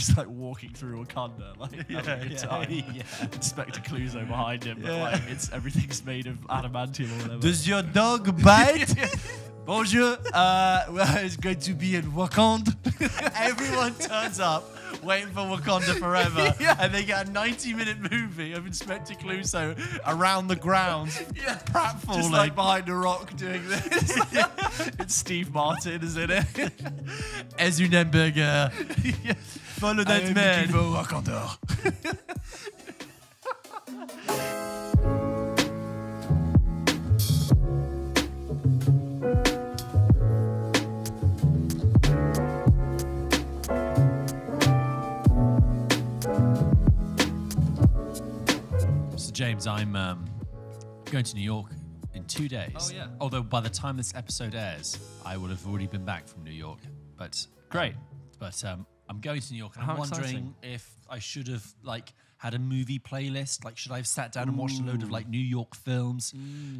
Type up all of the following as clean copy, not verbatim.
just like walking through Wakanda, like having a good time. Inspector Clouseau behind him, but like everything's made of adamantium or whatever. Does your dog bite? Bonjour. It's going to be in Wakanda. Everyone turns up waiting for Wakanda Forever, and they get a 90-minute movie of Inspector Clouseau around the grounds, pratfalling. Just like behind a rock doing this. It's Steve Martin, is in it? As une hamburger. Follow that man. Wakanda. James, I'm going to New York in 2 days. Oh, yeah. Although by the time this episode airs, I will have already been back from New York. But Great. I'm going to New York, and How I'm wondering exciting. if I should have had a movie playlist. Like, should I have sat down and watched a load of New York films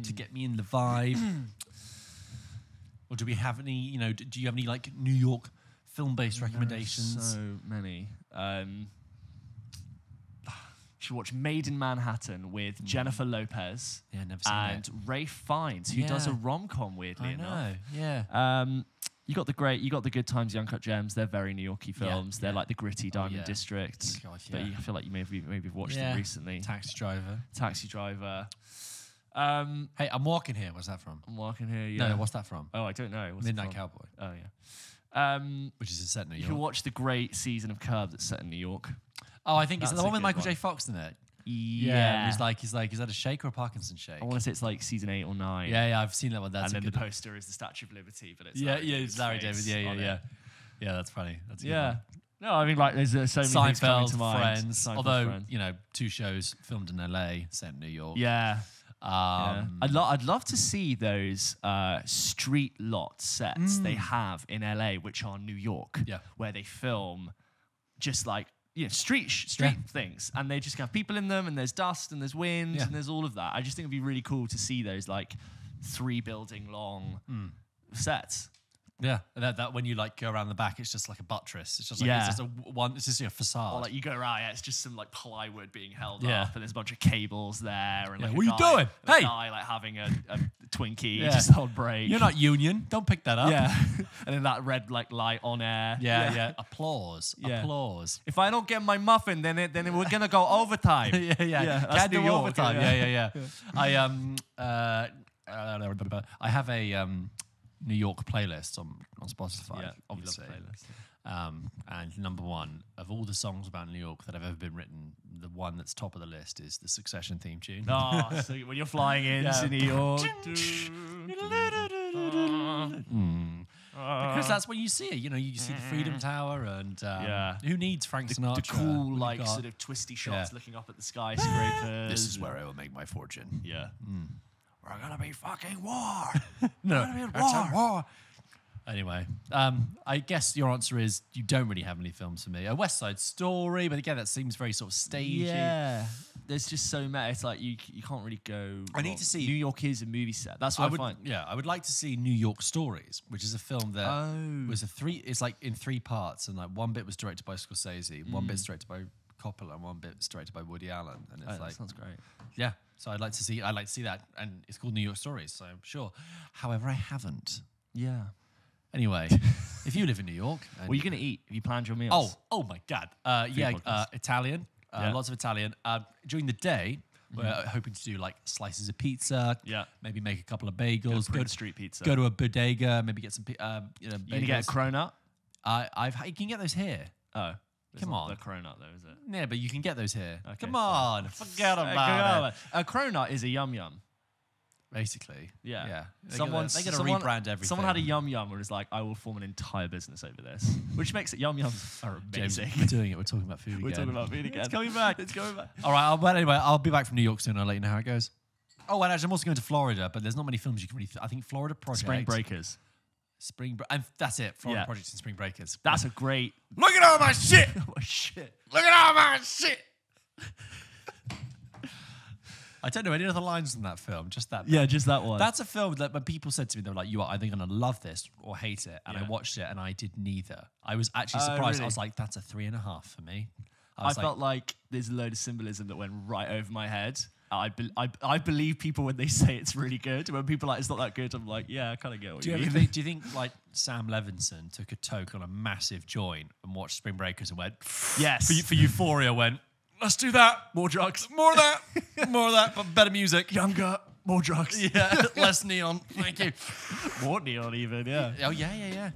to get me in the vibe? Or do we have any? Do you have any New York film-based recommendations? So many. You should watch Made in Manhattan with Jennifer Lopez Never seen and it. Ralph Fiennes, who does a rom-com, weirdly enough. Yeah. You got the Good Times, Young Cut Gems. They're very New Yorky films. They're like the gritty Diamond District. God, But I feel like you maybe watched them recently. Taxi Driver. Taxi Driver. Hey, I'm walking here. What's that from? I'm walking here. Yeah. No, what's that from? Oh, I don't know. What's it Midnight from? Cowboy. Oh yeah. Which is set in New You York. can watch the great season of Curb that's set in New York. Oh, I think it's That's the a one with good Michael one. J. Fox in it. Yeah. He's like, is that a shake or a Parkinson shake? I want to say it's like season 8 or 9. Yeah, I've seen that one. That's and a then good the poster is the Statue of Liberty, but it's it's Larry David. face Yeah. on it. Yeah, that's funny. That's a good Yeah. one. No, I mean so many things coming Seinfeld, to mind. Friends. Seinfeld, Although Friends. 2 shows filmed in LA, set in New York. Yeah. Yeah. I'd love to see those street lot sets they have in LA, which are New York, where they film just street things, and they just have people in them, and there's dust, and there's wind, and there's all of that. I just think it'd be really cool to see those 3 building long sets. Yeah, and that when you go around the back, it's just like a buttress. It's just it's just a facade. Or you go around, it's just some plywood being held Yeah. up, and there's a bunch of cables there, and what are you doing? A Hey! guy having a Twinkie just on break. You're not union. Don't pick that up. Yeah, and then that red light on air. Yeah. Applause. Yeah. Applause. If I don't get my muffin, then we're gonna go overtime. Yeah. that's Can't New do York, overtime. yeah. I have a New York playlist on Spotify. Yeah, obviously. love playlist. And number 1 of all the songs about New York that have ever been written, the one that's top of the list is the Succession theme tune. Oh, so when you're flying into New York. Because that's when you see it. You see the Freedom Tower, and who needs Frank Sinatra? The cool, when you got- sort of twisty shots looking up at the skyscrapers. This is where I will make my fortune. Yeah. We're gonna be fucking war. No, it's a war. Anyway, I guess your answer is you don't really have any films for me. A West Side Story, but again, that seems very sort of stagey. Yeah. There's just so many. It's you can't really go. I need to see- New York is a movie set. That's what I find. Yeah, I would like to see New York Stories, which is a film that was it's in 3 parts, and one bit was directed by Scorsese, one bit's directed by Coppola, and one bit's directed by Woody Allen, and it's That sounds great. yeah. So I'd like to see that, and it's called New York Stories. So sure. However, I haven't. Yeah. Anyway, if you live in New York, What are you gonna eat? Have you planned your meals? oh my God, podcast. Italian, lots of Italian. During the day, we're hoping to do slices of pizza. Yeah. Maybe make a couple of bagels. Go to street pizza. Go to a bodega. Maybe get some. Bagels. You gonna get a cronut? You can get those here. Oh. Come on. The cronut though, is it? Yeah, but you can get those here. Okay, Come fine. on, forget about it. A cronut is a yum yum. Basically, Yeah. They gotta rebrand everything. Someone had a yum yum where it's I will form an entire business over this, which makes it yum yums are James, amazing. we're doing it. We're talking about food again. We're talking about food again. It's coming back. It's coming back. All right. But anyway, I'll be back from New York soon. I'll let you know how it goes. Oh, and actually, I'm also going to Florida, but there's not many films you can really. I think Florida Project, Spring Breakers. and that's it. Florida Projects and Spring Breakers. That's a great. Look at all my shit. Oh shit! Look at all my shit. I don't know any other lines from that film, just that. Yeah, just that one. That's a film that when people said to me, they were like, you are either going to love this or hate it. And I watched it and I did neither. I was actually surprised. Really? I was like, that's a 3.5 for me. I felt like there's a load of symbolism that went right over my head. I believe people when they say it's really good. When people are like, it's not that good, I'm like, yeah, I kind of get what you mean. Do you think like Sam Levinson took a toke on a massive joint and watched Spring Breakers and went, yes. For Euphoria went, let's do that. More drugs. More of that. More of that, but better music. Younger. More drugs. Yeah. Less neon. Thank you. More neon even, yeah. Oh, yeah.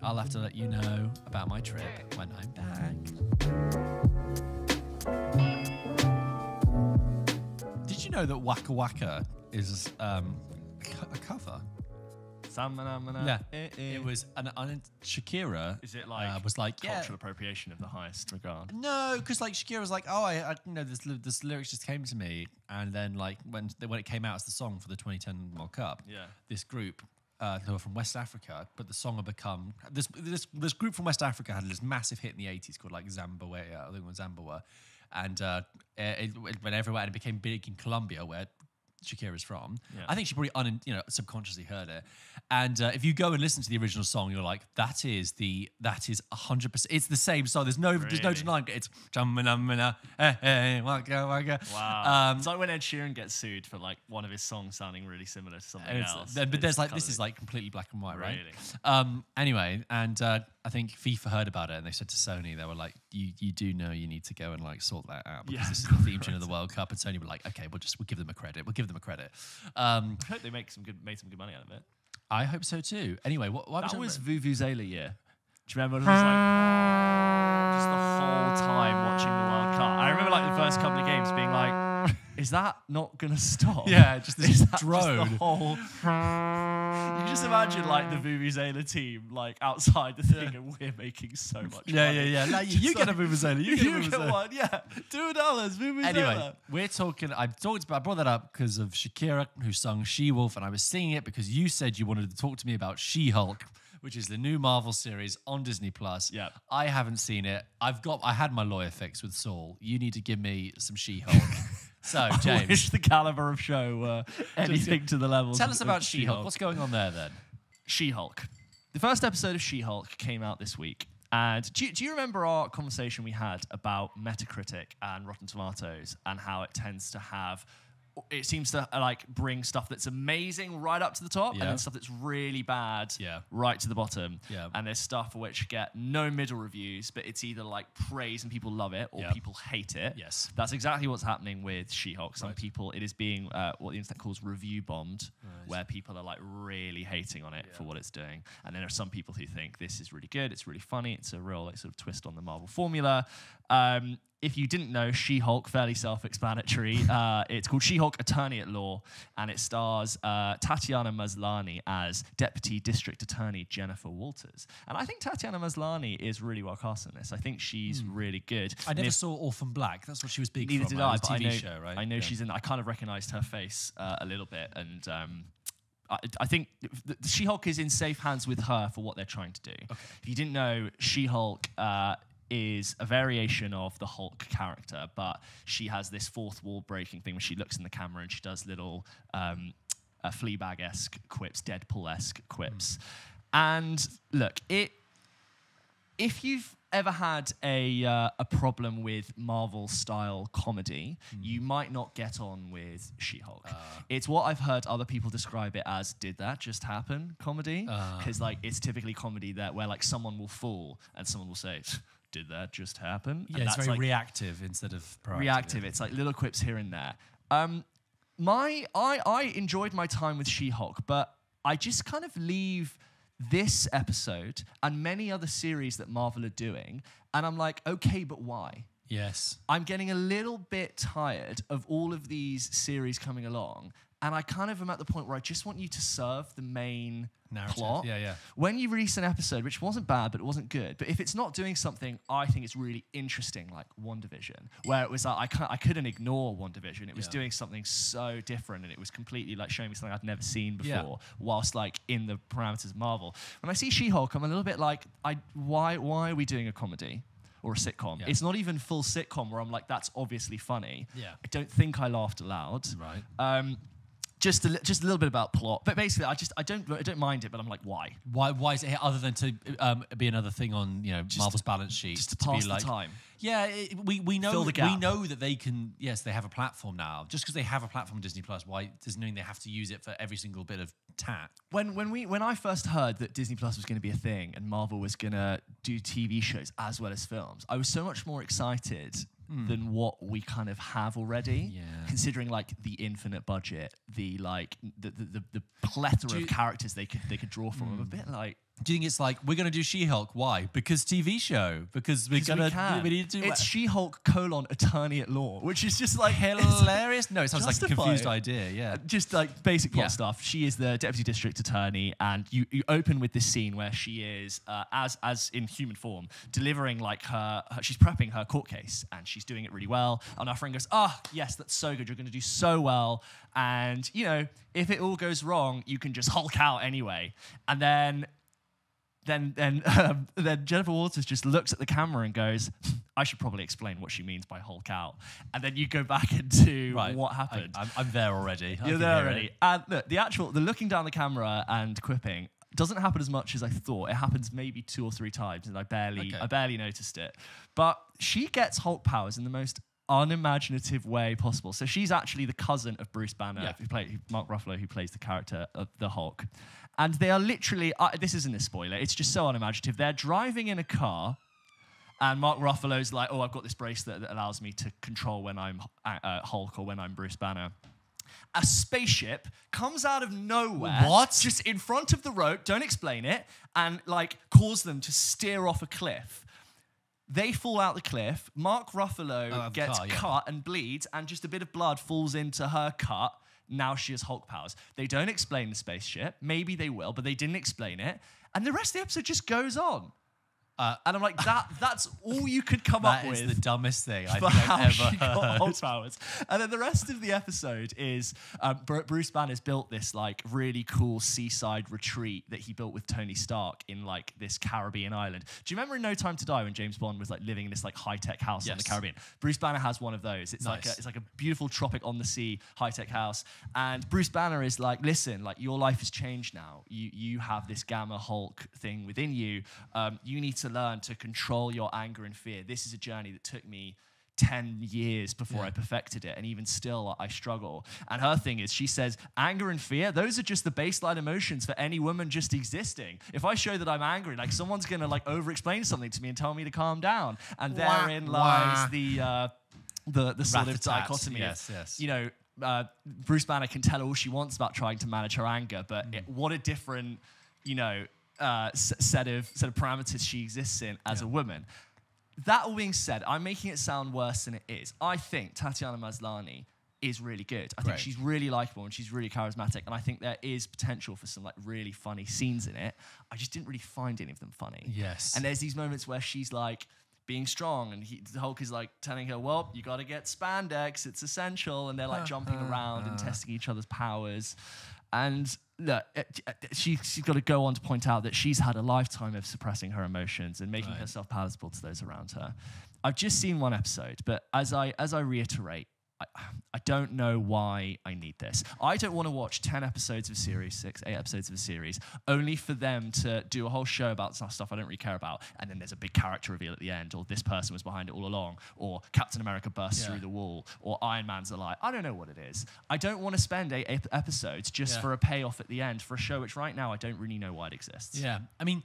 I'll have to let you know about my trip when I'm back. Did you know that Waka Waka is a cover? Yeah, it was Shakira. Is it like was like cultural appropriation of the highest regard? No, because like Shakira was like, oh, I this lyrics just came to me, and then like when it came out as the song for the 2010 World Cup, this group who are from West Africa, but the song had become this group from West Africa had this massive hit in the 80s called like Zambawa, I think it was Zambawa, and it went everywhere and it became big in Colombia where Shakira's from. Yeah. I think she probably subconsciously heard it. And if you go and listen to the original song, you're like, that is 100%. It's the same song. There's no denying it. It's waka waka. Wow. It's like when Ed Sheeran gets sued for like one of his songs sounding really similar to something else. But there's like this is like completely black and white, right? Anyway, and I think FIFA heard about it and they said to Sony, they were like, you do know you need to go and like sort that out because this is the theme tune of the World Cup. And Sony were like, okay, we'll give them a credit. I hope they made some good money out of it. I hope so too. Anyway, what that was Vuvuzela year. Do you remember? It was like just the whole time watching the World Cup. I remember like the first couple of games being like, is that not gonna stop? Yeah, just this drone. Just the whole. You can just imagine like the Vuvuzela team like outside the thing, and we're making so much money. Yeah. Like, you get a Vuvuzela. You get one. Yeah, $2 Vuvuzela. Anyway, I brought that up because of Shakira, who sung She-Wolf, and I was singing it because you said you wanted to talk to me about She-Hulk, which is the new Marvel series on Disney+. Yeah. I haven't seen it. I had my lawyer fix with Saul. You need to give me some She-Hulk. So, James. I wish the caliber of show were anything to the level. Tell us about She-Hulk. What's going on there then? She-Hulk. The first episode of She-Hulk came out this week. And do you remember our conversation we had about Metacritic and Rotten Tomatoes and how it tends to have... It seems to like bring stuff that's amazing right up to the top, and then stuff that's really bad right to the bottom. Yeah. And there's stuff which get no middle reviews, but it's either like praise and people love it, or people hate it. Yes, that's exactly what's happening with She-Hulk. Some people, it is being what the internet calls review bombed, where people are like really hating on it for what it's doing. And then there are some people who think this is really good, it's really funny, it's a real like sort of twist on the Marvel formula. If you didn't know, She-Hulk, fairly self-explanatory. It's called She-Hulk Attorney at Law, and it stars Tatiana Maslany as Deputy District Attorney Jennifer Walters. And I think Tatiana Maslany is really well cast in this. I think she's really good. I never saw Orphan Black. That's what she was big from. Neither did I, but TV show, right? I know she's in. I kind of recognised her face a little bit, and I think the She-Hulk is in safe hands with her for what they're trying to do. Okay. If you didn't know, She-Hulk is a variation of the Hulk character, but she has this fourth wall breaking thing where she looks in the camera and she does little Fleabag-esque quips, Deadpool-esque quips. And look, if you've ever had a problem with Marvel-style comedy, you might not get on with She-Hulk. It's what I've heard other people describe it as, did that just happen comedy? Because like it's typically comedy where like someone will fall and someone will say, did that just happen? Yeah, it's very like, reactive instead of proactive. Reactive. It's like little quips here and there. I enjoyed my time with She-Hulk, but I just kind of leave this episode and many other series that Marvel are doing, and I'm like, okay, but why? Yes. I'm getting a little bit tired of all of these series coming along, and I kind of am at the point where I just want you to serve the main narrative. Plot. Yeah. When you release an episode, which wasn't bad, but it wasn't good, but if it's not doing something I think it's really interesting, like WandaVision, where it was like I couldn't ignore WandaVision. It was doing something so different, and it was completely like showing me something I'd never seen before, whilst like in the parameters of Marvel. When I see She-Hulk, I'm a little bit like, why are we doing a comedy? or a sitcom. Yeah. It's not even full sitcom where I'm like, that's obviously funny. Yeah. I don't think I laughed aloud. Right. Just a little bit about plot, but basically, I don't mind it, but I'm like, why? Why is it here other than to be another thing on Marvel's balance sheet? Just to pass be like, the time. Yeah, we know Fill the gap. we know that they can. Yes, they have a platform now. Just because they have a platform, Disney Plus, why doesn't mean they have to use it for every single bit of tat? When I first heard that Disney Plus was going to be a thing and Marvel was going to do TV shows as well as films, I was so much more excited than what we kind of have already. Yeah. Considering like the infinite budget, the plethora of characters they could draw from. I'm a bit like. Do you think it's like we're going to do She-Hulk? Why? Because TV show. Because we need to do. It's She-Hulk : Attorney at Law, which is just like hilarious. No, it sounds like a justified. confused idea. Yeah, just like basic plot stuff. She is the deputy district attorney, and you open with this scene where she is as in human form delivering like her she's prepping her court case, and she's doing it really well. And our friend goes, yes, that's so good. You're going to do so well. And if it all goes wrong, you can just Hulk out anyway. And then Jennifer Walters just looks at the camera and goes, I should probably explain what she means by Hulk out. And then you go back into what happened. I'm there already. You're there already. And look, the looking down the camera and quipping doesn't happen as much as I thought. It happens maybe 2 or 3 times, and I barely noticed it. But she gets Hulk powers in the most unimaginative way possible. So she's actually the cousin of Bruce Banner, Mark Ruffalo, who plays the character of the Hulk. And they are literally, this isn't a spoiler, it's just so unimaginative. They're driving in a car, and Mark Ruffalo's like, I've got this bracelet that allows me to control when I'm Hulk or when I'm Bruce Banner. A spaceship comes out of nowhere. What? Just in front of the road, don't explain it, and like cause them to steer off a cliff. They fall out the cliff. Mark Ruffalo gets cut and bleeds, and just a bit of blood falls into her cut. Now she has Hulk powers. They don't explain the spaceship. Maybe they will, but they didn't explain it. And the rest of the episode just goes on. And I'm like, that's all you could come up with. That is the dumbest thing I for think how I've she ever got heard. Hulk powers. And then the rest of the episode is Bruce Banner's built this like really cool seaside retreat that he built with Tony Stark in like this Caribbean island. Do you remember in No Time to Die when James Bond was like living in this like high-tech house in the Caribbean? Bruce Banner has one of those. It's like a beautiful tropic on the sea high-tech house. And Bruce Banner is like, listen, like your life has changed now. You have this Gamma Hulk thing within you. You need to learn to control your anger and fear. This is a journey that took me 10 years before I perfected it, and even still I struggle. And her thing is, she says, anger and fear, those are just the baseline emotions for any woman just existing. If I show that I'm angry, like someone's gonna like over-explain something to me and tell me to calm down. And therein lies the sort of dichotomy. Yes. Bruce Banner can tell all she wants about trying to manage her anger, but what a different, set of parameters she exists in as a woman. That all being said, I'm making it sound worse than it is. I think Tatiana Maslany is really good. I think she's really likable and she's really charismatic, and I think there is potential for some like really funny scenes in it. I just didn't really find any of them funny. Yes. And there's these moments where she's like being strong, and the Hulk is like telling her, well, you got to get spandex, it's essential, and they're like jumping around and testing each other's powers. And look, she's got to go on to point out that she's had a lifetime of suppressing her emotions and making herself palatable to those around her. I've just seen one episode, but as I reiterate, I don't know why I need this. I don't want to watch 10 episodes of a series, 8 episodes of a series, only for them to do a whole show about stuff I don't really care about, and then there's a big character reveal at the end, or this person was behind it all along, or Captain America bursts through the wall, or Iron Man's alive. I don't know what it is. I don't want to spend 8 episodes just for a payoff at the end for a show which right now I don't really know why it exists. Yeah, I mean,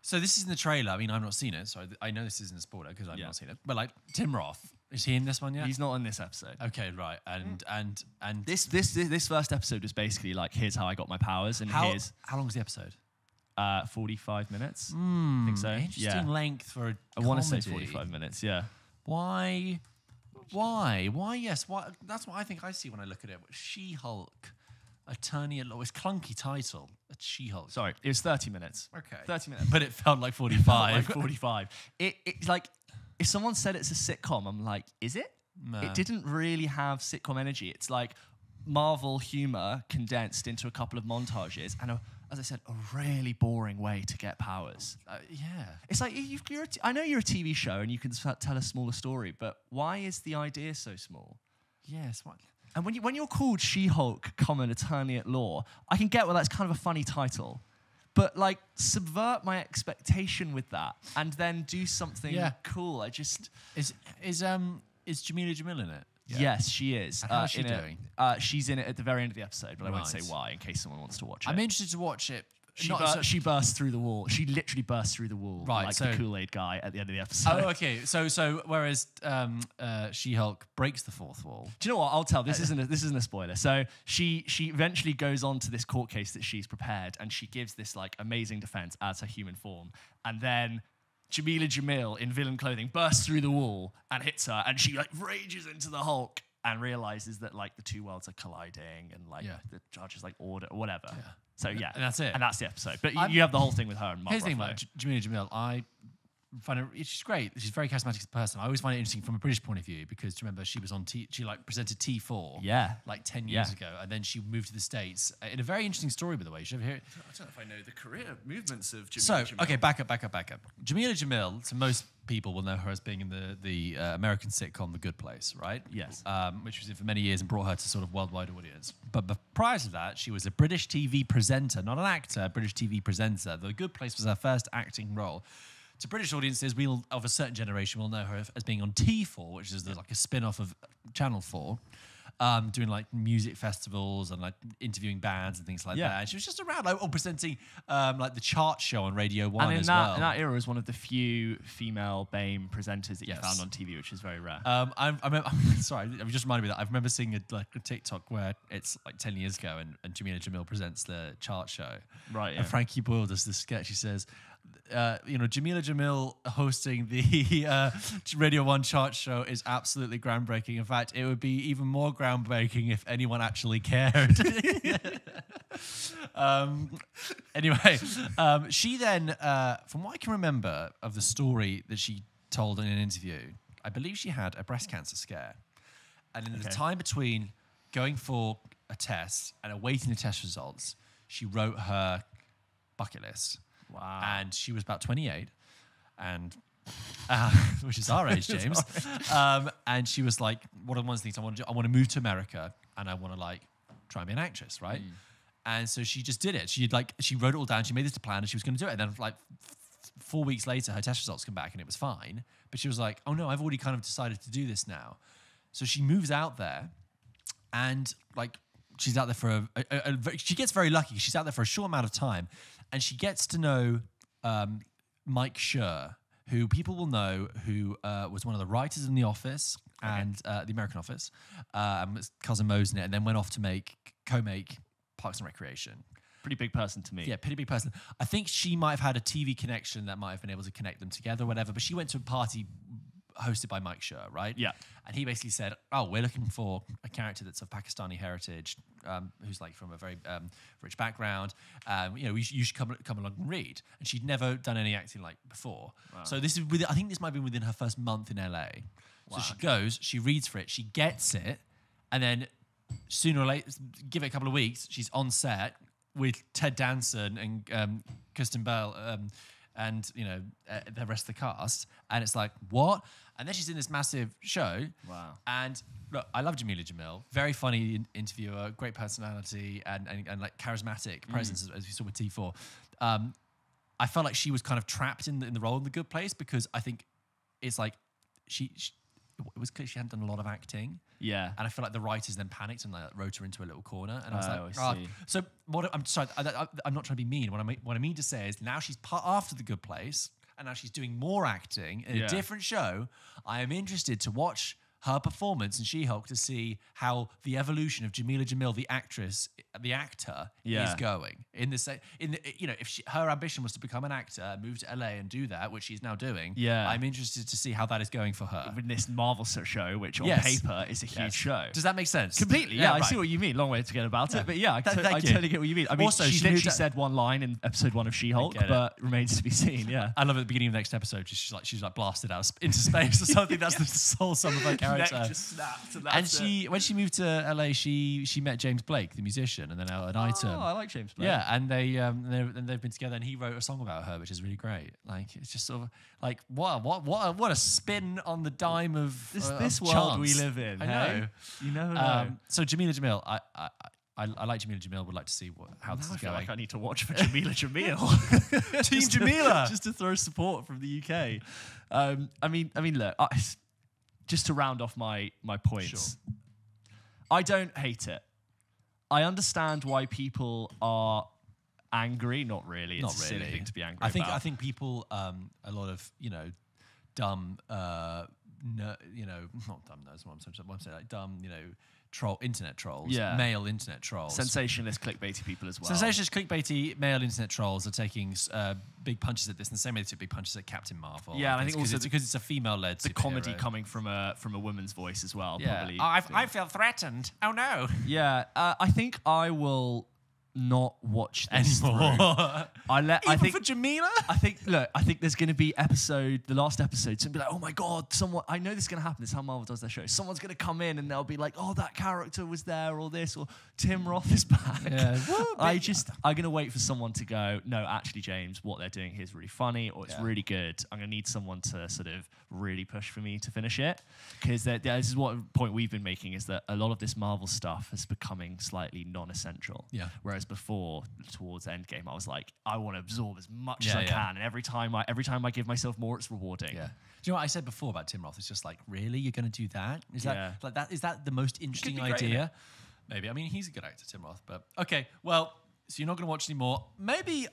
so this is in the trailer. I mean, I've not seen it, so I know this isn't a spoiler because I've not seen it. But like Tim Roth, is he in this one yet? He's not in this episode. Okay, right. And this first episode was basically like, here's how I got my powers, and how long is the episode? 45 minutes. I think so. Interesting length for a I want to say 45 minutes. Yeah. Why? Yes. Why? That's what I think I see when I look at it. She-Hulk, Attorney at Law. It's clunky title. It's She-Hulk. Sorry, it was 30 minutes. Okay. 30 minutes. But it felt like 45. Like 45. It's like, if someone said it's a sitcom, I'm like, is it? No. It didn't really have sitcom energy. It's like Marvel humor condensed into a couple of montages and as I said, a really boring way to get powers. It's like I know you're a TV show and you can tell a smaller story, but why is the idea so small? Yes. And when you're called She-Hulk, Eternally at Law, I can get well, that's kind of a funny title. But like, subvert my expectation with that, and then do something cool. I just is Jameela Jamil in it? Yeah. Yes, she is. How's she doing? She's in it at the very end of the episode, but I won't say why in case someone wants to watch it. I'm interested to watch it. She bursts through the wall. She literally bursts through the wall, like the Kool-Aid guy at the end of the episode. Oh, okay. So whereas She-Hulk breaks the fourth wall. Do you know what? I'll tell. This isn't a spoiler. So she eventually goes on to this court case that she's prepared, and she gives this like amazing defense as her human form, and then Jameela Jamil in villain clothing bursts through the wall and hits her, and she like rages into the Hulk and realizes that like the two worlds are colliding, and like the judge is like order or whatever. Yeah. So yeah, and that's it. And that's the episode. But you have the whole thing with her and Mark. Here's the thing about Jameela Jamil. I find her, she's great. She's a very charismatic as a person. I always find it interesting from a British point of view because remember she was on she like presented T4 like 10 years ago, and then she moved to the States in a very interesting story, by the way. You should have heard. I don't know if I know the career movements of Jameela Jamil. Okay, back up. Jameela Jamil, so most people will know her as being in the American sitcom The Good Place, right? Yes. Which was in for many years and brought her to sort of worldwide audience. But prior to that, she was a British TV presenter, not an actor, a British TV presenter. The Good Place was her first acting role. To British audiences, of a certain generation will know her as being on T4, which is like a spin-off of Channel 4, doing like music festivals and like interviewing bands and things like that. And she was just around, like, presenting like the chart show on Radio 1 and as well. In that era, was one of the few female BAME presenters that you found on TV, which is very rare. I remember, sorry, it just reminded me that I remember seeing a TikTok where it's like 10 years ago and Jameela Jamil presents the chart show. Right. Yeah. And Frankie Boyle does this sketch. He says, Jameela Jamil hosting the Radio 1 chart show is absolutely groundbreaking. In fact, it would be even more groundbreaking if anyone actually cared. Anyway, she then, from what I can remember of the story that she told in an interview, I believe she had a breast cancer scare. And in the time between going for a test and awaiting the test results, she wrote her bucket list. Wow. And she was about 28, and which is our age, James. And she was like, one of the things I want to move to America, and I want to like try and be an actress, right? And so she just did it. She wrote it all down. She made this plan, and she was going to do it. And then like 4 weeks later, her test results come back, and it was fine. But she was like, oh no, I've already kind of decided to do this now. So she moves out there, and like she's out there for she gets very lucky. She's out there for a short amount of time. And she gets to know Mike Schur, who people will know, who was one of the writers in The Office and The American Office, Cousin Mo's in it, and then went off to co-make Parks and Recreation. Pretty big person to me. Yeah, pretty big person. I think she might have had a TV connection that might have been able to connect them together or whatever, but she went to a party hosted by Mike Schur, right? Yeah. And he basically said, oh, we're looking for a character that's of Pakistani heritage, who's like from a very rich background. You should come along and read. And she'd never done any acting like before. Wow. So this is I think this might be within her first month in LA. Wow. So she goes, she reads for it, she gets it, and then sooner or later, give it a couple of weeks, she's on set with Ted Danson and Kristen Bell and the rest of the cast, and it's like, what? And then she's in this massive show. Wow. And look, I love Jameela Jamil. Very funny interviewer, great personality, and like charismatic presence, as we saw with T4. I felt like she was kind of trapped in the role in The Good Place because I think it's like it was clear she hadn't done a lot of acting. Yeah. And I feel like the writers then panicked and like wrote her into a little corner. And I was like, I see. So what? I'm sorry, I'm not trying to be mean. What I mean to say is now she's after The Good Place, and now she's doing more acting in a different show. I am interested to watch her performance in She-Hulk to see how the evolution of Jameela Jamil, the actress, the actor, is going. If her ambition was to become an actor, move to LA and do that, which she's now doing, I'm interested to see how that is see how her. With this Marvel show, which on paper is a huge show. Does that make sense? Completely, yeah. I see what you mean. Long way to get about it. But yeah, I totally get what you mean. I mean, also, she literally said one line in episode 1 of She-Hulk, but remains to be seen, yeah. I love at the beginning of the next episode, she's like blasted out into space or something. That's the whole sum of her character. neck her. just snapped. And when she moved to LA, she met James Blake, the musician, and then an item. Oh, I like James Blake. Yeah, and they've been together, and he wrote a song about her, which is really great. Like, it's just sort of like what a spin on the dime of this of world chance. we live in. I hey? know. You never know. So Jamila Jamil, I like Jamila Jamil. Would like to see how this I is feel going. like I need to watch for Jamila Jamil. Team Jamila, just to throw support from the UK. I mean, look. Just to round off my points, Sure. I don't hate it. I understand why people are angry. Not really. It's a silly thing to be angry about. I think people, a lot of dumb, not dumb. That's what I'm saying. Like dumb, internet trolls, male internet trolls, sensationalist, clickbaity people as well. Sensationalist, clickbaity, male internet trolls are taking big punches at this, in the same way they took big punches at Captain Marvel. Yeah, and I think also because it's a female-led the superhero. comedy coming from a woman's voice as well. Yeah. Probably. I feel threatened. Oh no. Yeah, I think I will not watch this anymore. I think for Jamila. I think there's going to be the last episode, and be like, oh my god, I know this is going to happen. This is how Marvel does their show. Someone's going to come in and they'll be like, oh, that character was there, or this, or Tim Roth is back. Yeah. I'm going to wait for someone to go, no, actually, James, what they're doing here is really funny, or it's really good. I'm going to need someone to sort of really push for me to finish it, because this is what point we've been making, is that a lot of this Marvel stuff is becoming slightly non-essential. Yeah. Whereas before, towards Endgame, I was like, I want to absorb as much as I can, and every time I give myself more, it's rewarding. Yeah. Do you know what I said before about Tim Roth? It's just like, really, you're going to do that? Is that the most interesting idea? Maybe. I mean, he's a good actor, Tim Roth. But okay, well, so you're not going to watch anymore. Maybe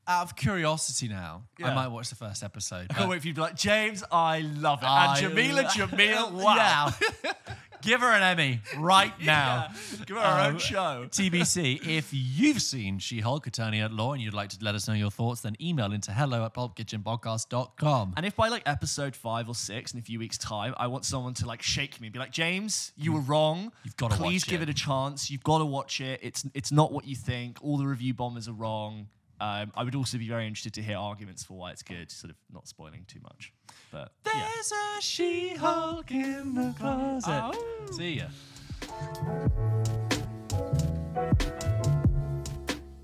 out of curiosity now, I might watch the first episode. I can't wait for you to be like, James, I love it. And Jamila Jamil, wow. Yeah. Give her an Emmy right now. Give her her own show. TBC, if you've seen She-Hulk, Attorney at Law, and you'd like to let us know your thoughts, then email into hello@pulpkitchenpodcast.com. And if by like episode 5 or 6 in a few weeks' time, I want someone to like shake me and be like, James, you were wrong. You've got to watch it. Please give it a chance. You've got to watch it. It's not what you think. All the review bombers are wrong. I would also be very interested to hear arguments for why it's good, sort of not spoiling too much. But there's a She-Hulk in the closet. Oh. See ya.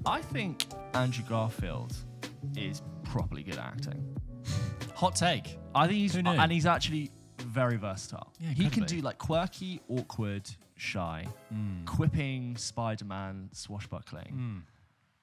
I think Andrew Garfield is properly good at acting. Hot take. I think he's actually very versatile. Yeah, he can do like quirky, awkward, shy, quipping, Spider-Man, swashbuckling.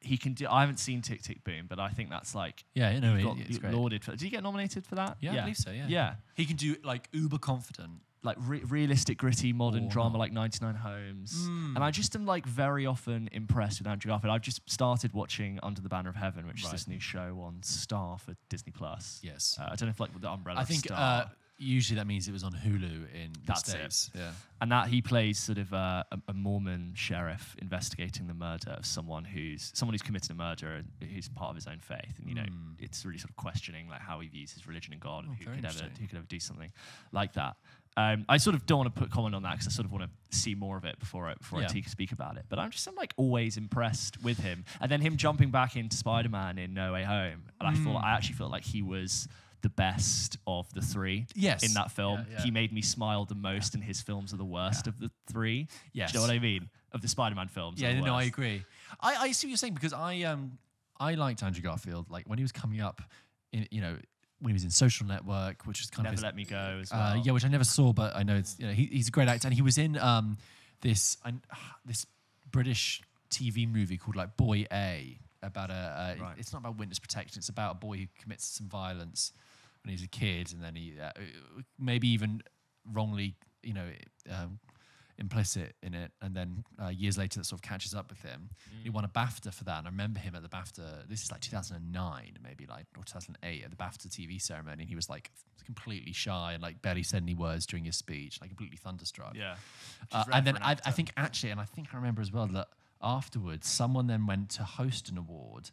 He can do. I haven't seen Tick Tick Boom, but I think that's like it's great. lauded for. Did he get nominated for that? Yeah, I believe so. Yeah. He can do like uber confident, like realistic, gritty, modern drama like 99 Homes. And I just am like very often impressed with Andrew Garfield. I've just started watching Under the Banner of Heaven, which is this new show on Star for Disney Plus. Yes. I don't know if like the umbrella. I think Star. Usually that means it was on Hulu in the States. Yeah. And that he plays sort of a Mormon sheriff investigating the murder of someone who's committed a murder and who's part of his own faith. And it's really sort of questioning like how he views his religion and God, and who could ever do something like that. I sort of don't want to put comment on that because I sort of want to see more of it before I speak about it. But I'm like always impressed with him. And then him jumping back into Spider-Man in No Way Home, and I actually felt like he was the best of the three in that film. Yeah. He made me smile the most, and his films are the worst of the three. Yes. Do you know what I mean? Of the Spider-Man films. Yeah, no, I agree. I see what you're saying, because I liked Andrew Garfield like when he was coming up, when he was in Social Network, which was kind of Never Let Me Go as well. Yeah, which I never saw, but I know it's he's a great actor, and he was in this British TV movie called like Boy A, about it's not about witness protection. It's about a boy who commits some violence when he's a kid, and then he maybe even wrongly, implicit in it, and then years later that sort of catches up with him. He won a BAFTA for that, and I remember him at the BAFTA. This is like 2009, maybe or 2008 at the BAFTA TV ceremony, and he was like completely shy and like barely said any words during his speech, like completely thunderstruck. Yeah, and then I think I remember as well that afterwards someone then went to host an award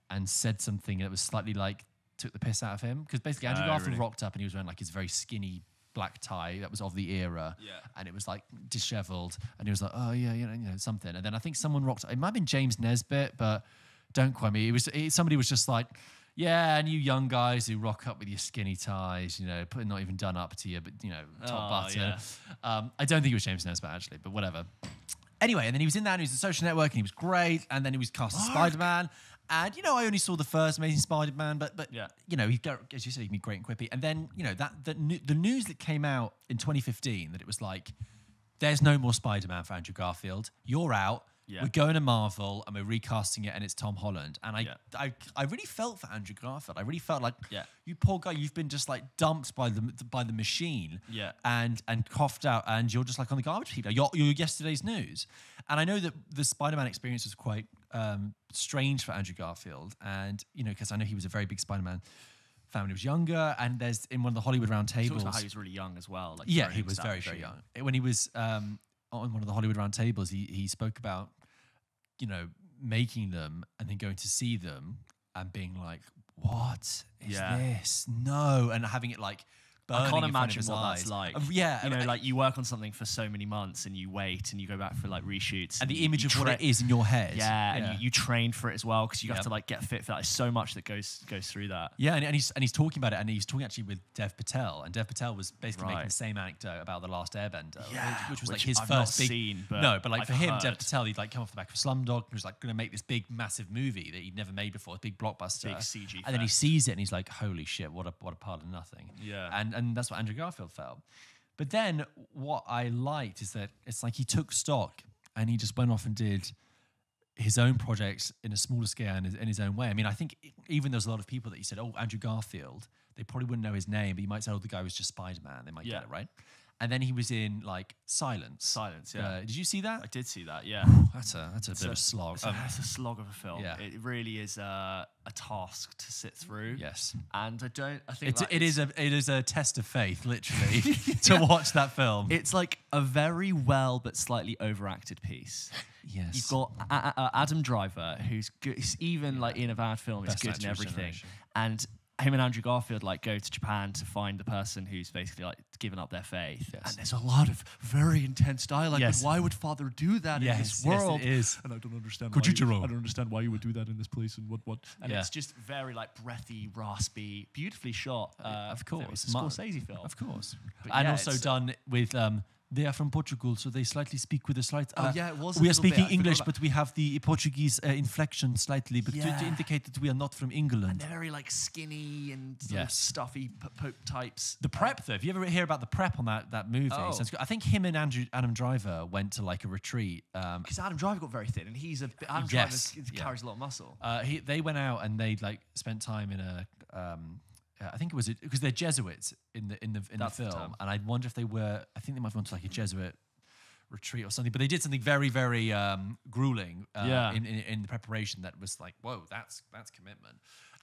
and said something that was slightly like took the piss out of him, because basically Andrew Garfield rocked up and he was wearing like his very skinny black tie that was of the era, and it was like disheveled, and he was like, oh yeah, something. And then I think someone rocked. It might have been James Nesbitt, but don't quote me. Somebody was just like, Yeah, and you young guys who rock up with your skinny ties, you know, not even done up to you, but, you know, top button. Yeah. I don't think it was James Nesbitt, actually, but whatever. Anyway, and then he was in that, and he was the Social Network, and he was great, and then he was cast as Spider-Man. And, you know, I only saw the first Amazing Spider-Man, but you know, as you said, he can be great and quippy. And then, you know, the news that came out in 2015, that it was like, there's no more Spider-Man for Andrew Garfield. You're out. Yeah. We're going to Marvel and we're recasting it and it's Tom Holland. And I really felt for Andrew Garfield. I really felt like, you poor guy, you've been just like dumped by the machine and coughed out, and you're just like on the garbage heap. You're yesterday's news. And I know that the Spider-Man experience was quite strange for Andrew Garfield. And, you know, because I know he was a very big Spider-Man fan when he was younger. And there's in one of the Hollywood roundtables. Talks about how he was really young as well. Like he was very, very young. When he was on one of the Hollywood roundtables, he spoke about, you know, making them and then going to see them and being like, what is this? No. And having it like burning. I can't imagine what that's like. Yeah. You know, like you work on something for so many months and you wait and you go back for like reshoots. And the image of what it is in your head. Yeah. And you train for it as well because you have to like get fit for that. There's so much that goes through that. Yeah. And he's talking about it, and he's talking actually with Dev Patel. And Dev Patel was basically making the same anecdote about The Last Airbender, which was like his first big scene. But like for him, Dev Patel, he'd like come off the back of Slumdog. He was like going to make this big, massive movie that he'd never made before, a big blockbuster. Big CG. And then he sees it and he's like, holy shit, what a pile of nothing. Yeah. And that's what Andrew Garfield felt. But then what I liked is that it's like he took stock and he just went off and did his own projects in a smaller scale and in his own way. I mean, I think even there's a lot of people that you said, oh, Andrew Garfield, they probably wouldn't know his name, but you might say, oh, the guy was just Spider-Man. They might get it, right? And then he was in like Silence. Silence, yeah. Did you see that? I did see that, yeah. That's a bit of a slog. It's a slog of a film. Yeah. It really is a task to sit through. Yes. And I think it is a test of faith, literally, to watch that film. It's like a very well but slightly overacted piece. Yes. You've got Adam Driver, who's good. He's even like in a bad film, he's good in everything. And him and Andrew Garfield like go to Japan to find the person who's basically like given up their faith. Yes. And there's a lot of very intense dialogue. Yes. But why would Father do that in this world? Yes, it is. And I don't understand. I don't understand why you would do that in this place and what. And it's just very like breathy, raspy, beautifully shot. Of course, it's a Scorsese film. Of course, but and also done with. They are from Portugal, so they slightly speak with a slight. it was. We are speaking English, but we have the Portuguese inflection slightly, but to indicate that we are not from England. And they're very like skinny and sort of stuffy Pope types. The prep, though, if you ever hear about the prep on that movie, I think him and Adam Driver went to like a retreat. Because Adam Driver got very thin, and Adam Driver carries a lot of muscle. They went out and they like spent time in a. I think it was because they're Jesuits in the film, and I wonder if they were. I think they might have gone to like a Jesuit retreat or something, but they did something very, very grueling in the preparation. That was like, whoa, that's commitment.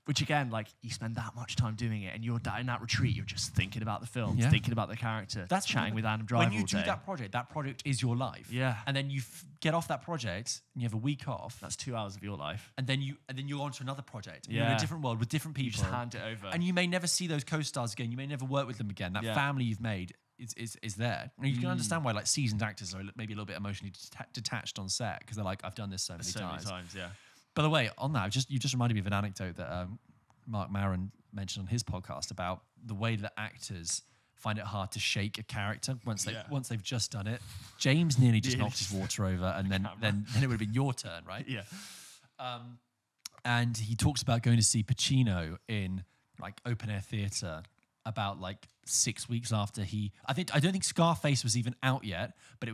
Which again, like you spend that much time doing it, and you're in that retreat, you're just thinking about the film, thinking about the character. That's chatting with Adam Driver. When you do that project is your life. Yeah, and then you get off that project and you have a week off. That's 2 hours of your life. And then you're on to another project. You're in a different world with different people. You just hand it over, and you may never see those co-stars again. You may never work with them again. That family you've made is there. And you can understand why like seasoned actors are maybe a little bit emotionally detached on set because they're like, I've done this so many times. Yeah. By the way, on that, you just reminded me of an anecdote that. Mark Maron mentioned on his podcast about the way that actors find it hard to shake a character once they've just done it. James nearly just knocked his water over, and then it would have been your turn, right? Yeah. And he talks about going to see Pacino in like open air theatre about like 6 weeks after I don't think Scarface was even out yet, but it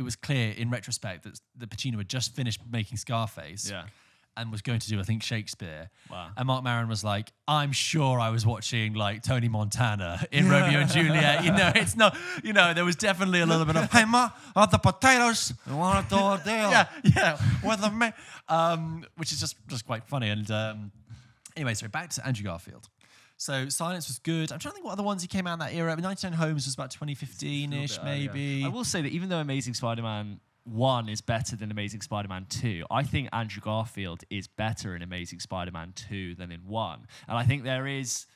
was clear in retrospect that Pacino had just finished making Scarface. Yeah. And was going to do, I think, Shakespeare. Wow. And Mark Maron was like, I'm sure I was watching like Tony Montana in Romeo and Juliet. It's not, there was definitely a little bit of, hey, Ma, are the potatoes? I want to do a deal. Yeah. With the which is just quite funny. And anyway, so back to Andrew Garfield. So Silence was good. I'm trying to think what other ones he came out in that era. 99 Homes was about 2015-ish, maybe. I will say that even though Amazing Spider-Man 1 is better than Amazing Spider-Man 2, I think Andrew Garfield is better in Amazing Spider-Man 2 than in 1. And I think that's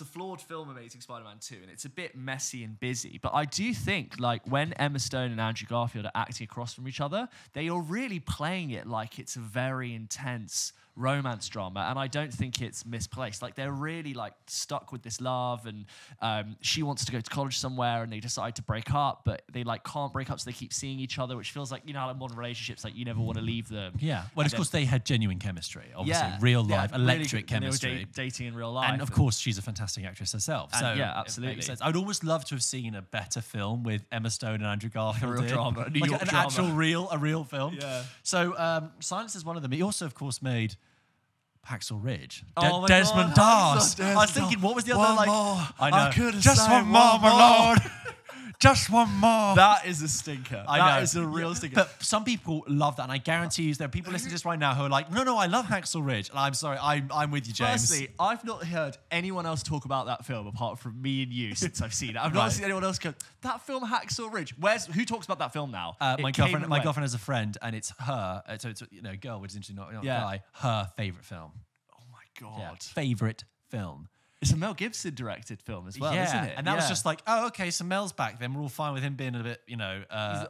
a flawed film, Amazing Spider-Man 2, and it's a bit messy and busy. But I do think, like, when Emma Stone and Andrew Garfield are acting across from each other, they are really playing it like it's a very intense romance drama, and I don't think it's misplaced. Like they're really like stuck with this love, and she wants to go to college somewhere, and they decide to break up, but they like can't break up, so they keep seeing each other, which feels like, you know, how like modern relationships, like you never want to leave them. Yeah, well, of course they had genuine chemistry, obviously, real life, electric really chemistry. They were dating in real life, and of course she's a fantastic actress herself. So yeah, absolutely. I'd almost love to have seen a better film with Emma Stone and Andrew Garfield. A real drama, a New York an drama. actual a real film. Yeah. So Silence is one of them. He also, of course, made Hacksaw Ridge. Oh my Desmond God, Doss. I was thinking, what was the other One like? more. I know. I could've Just said one more, my lord. Just one more. That is a stinker. That is a real stinker. But some people love that, and I guarantee you there are people listening to this right now who are like, no, I love Hacksaw Ridge. And I'm sorry, I'm with you, James. Firstly, I've not heard anyone else talk about that film apart from me and you since I've seen it. I've not seen anyone else go, that film Hacksaw Ridge. Who talks about that film now? My girlfriend has a friend, and it's her. So it's a girl, which is interesting, not a guy. Her favorite film. Oh my God. Yeah, favorite film. It's a Mel Gibson directed film as well, isn't it? And that was just like, oh, okay, so Mel's back. Then we're all fine with him being a bit, you know,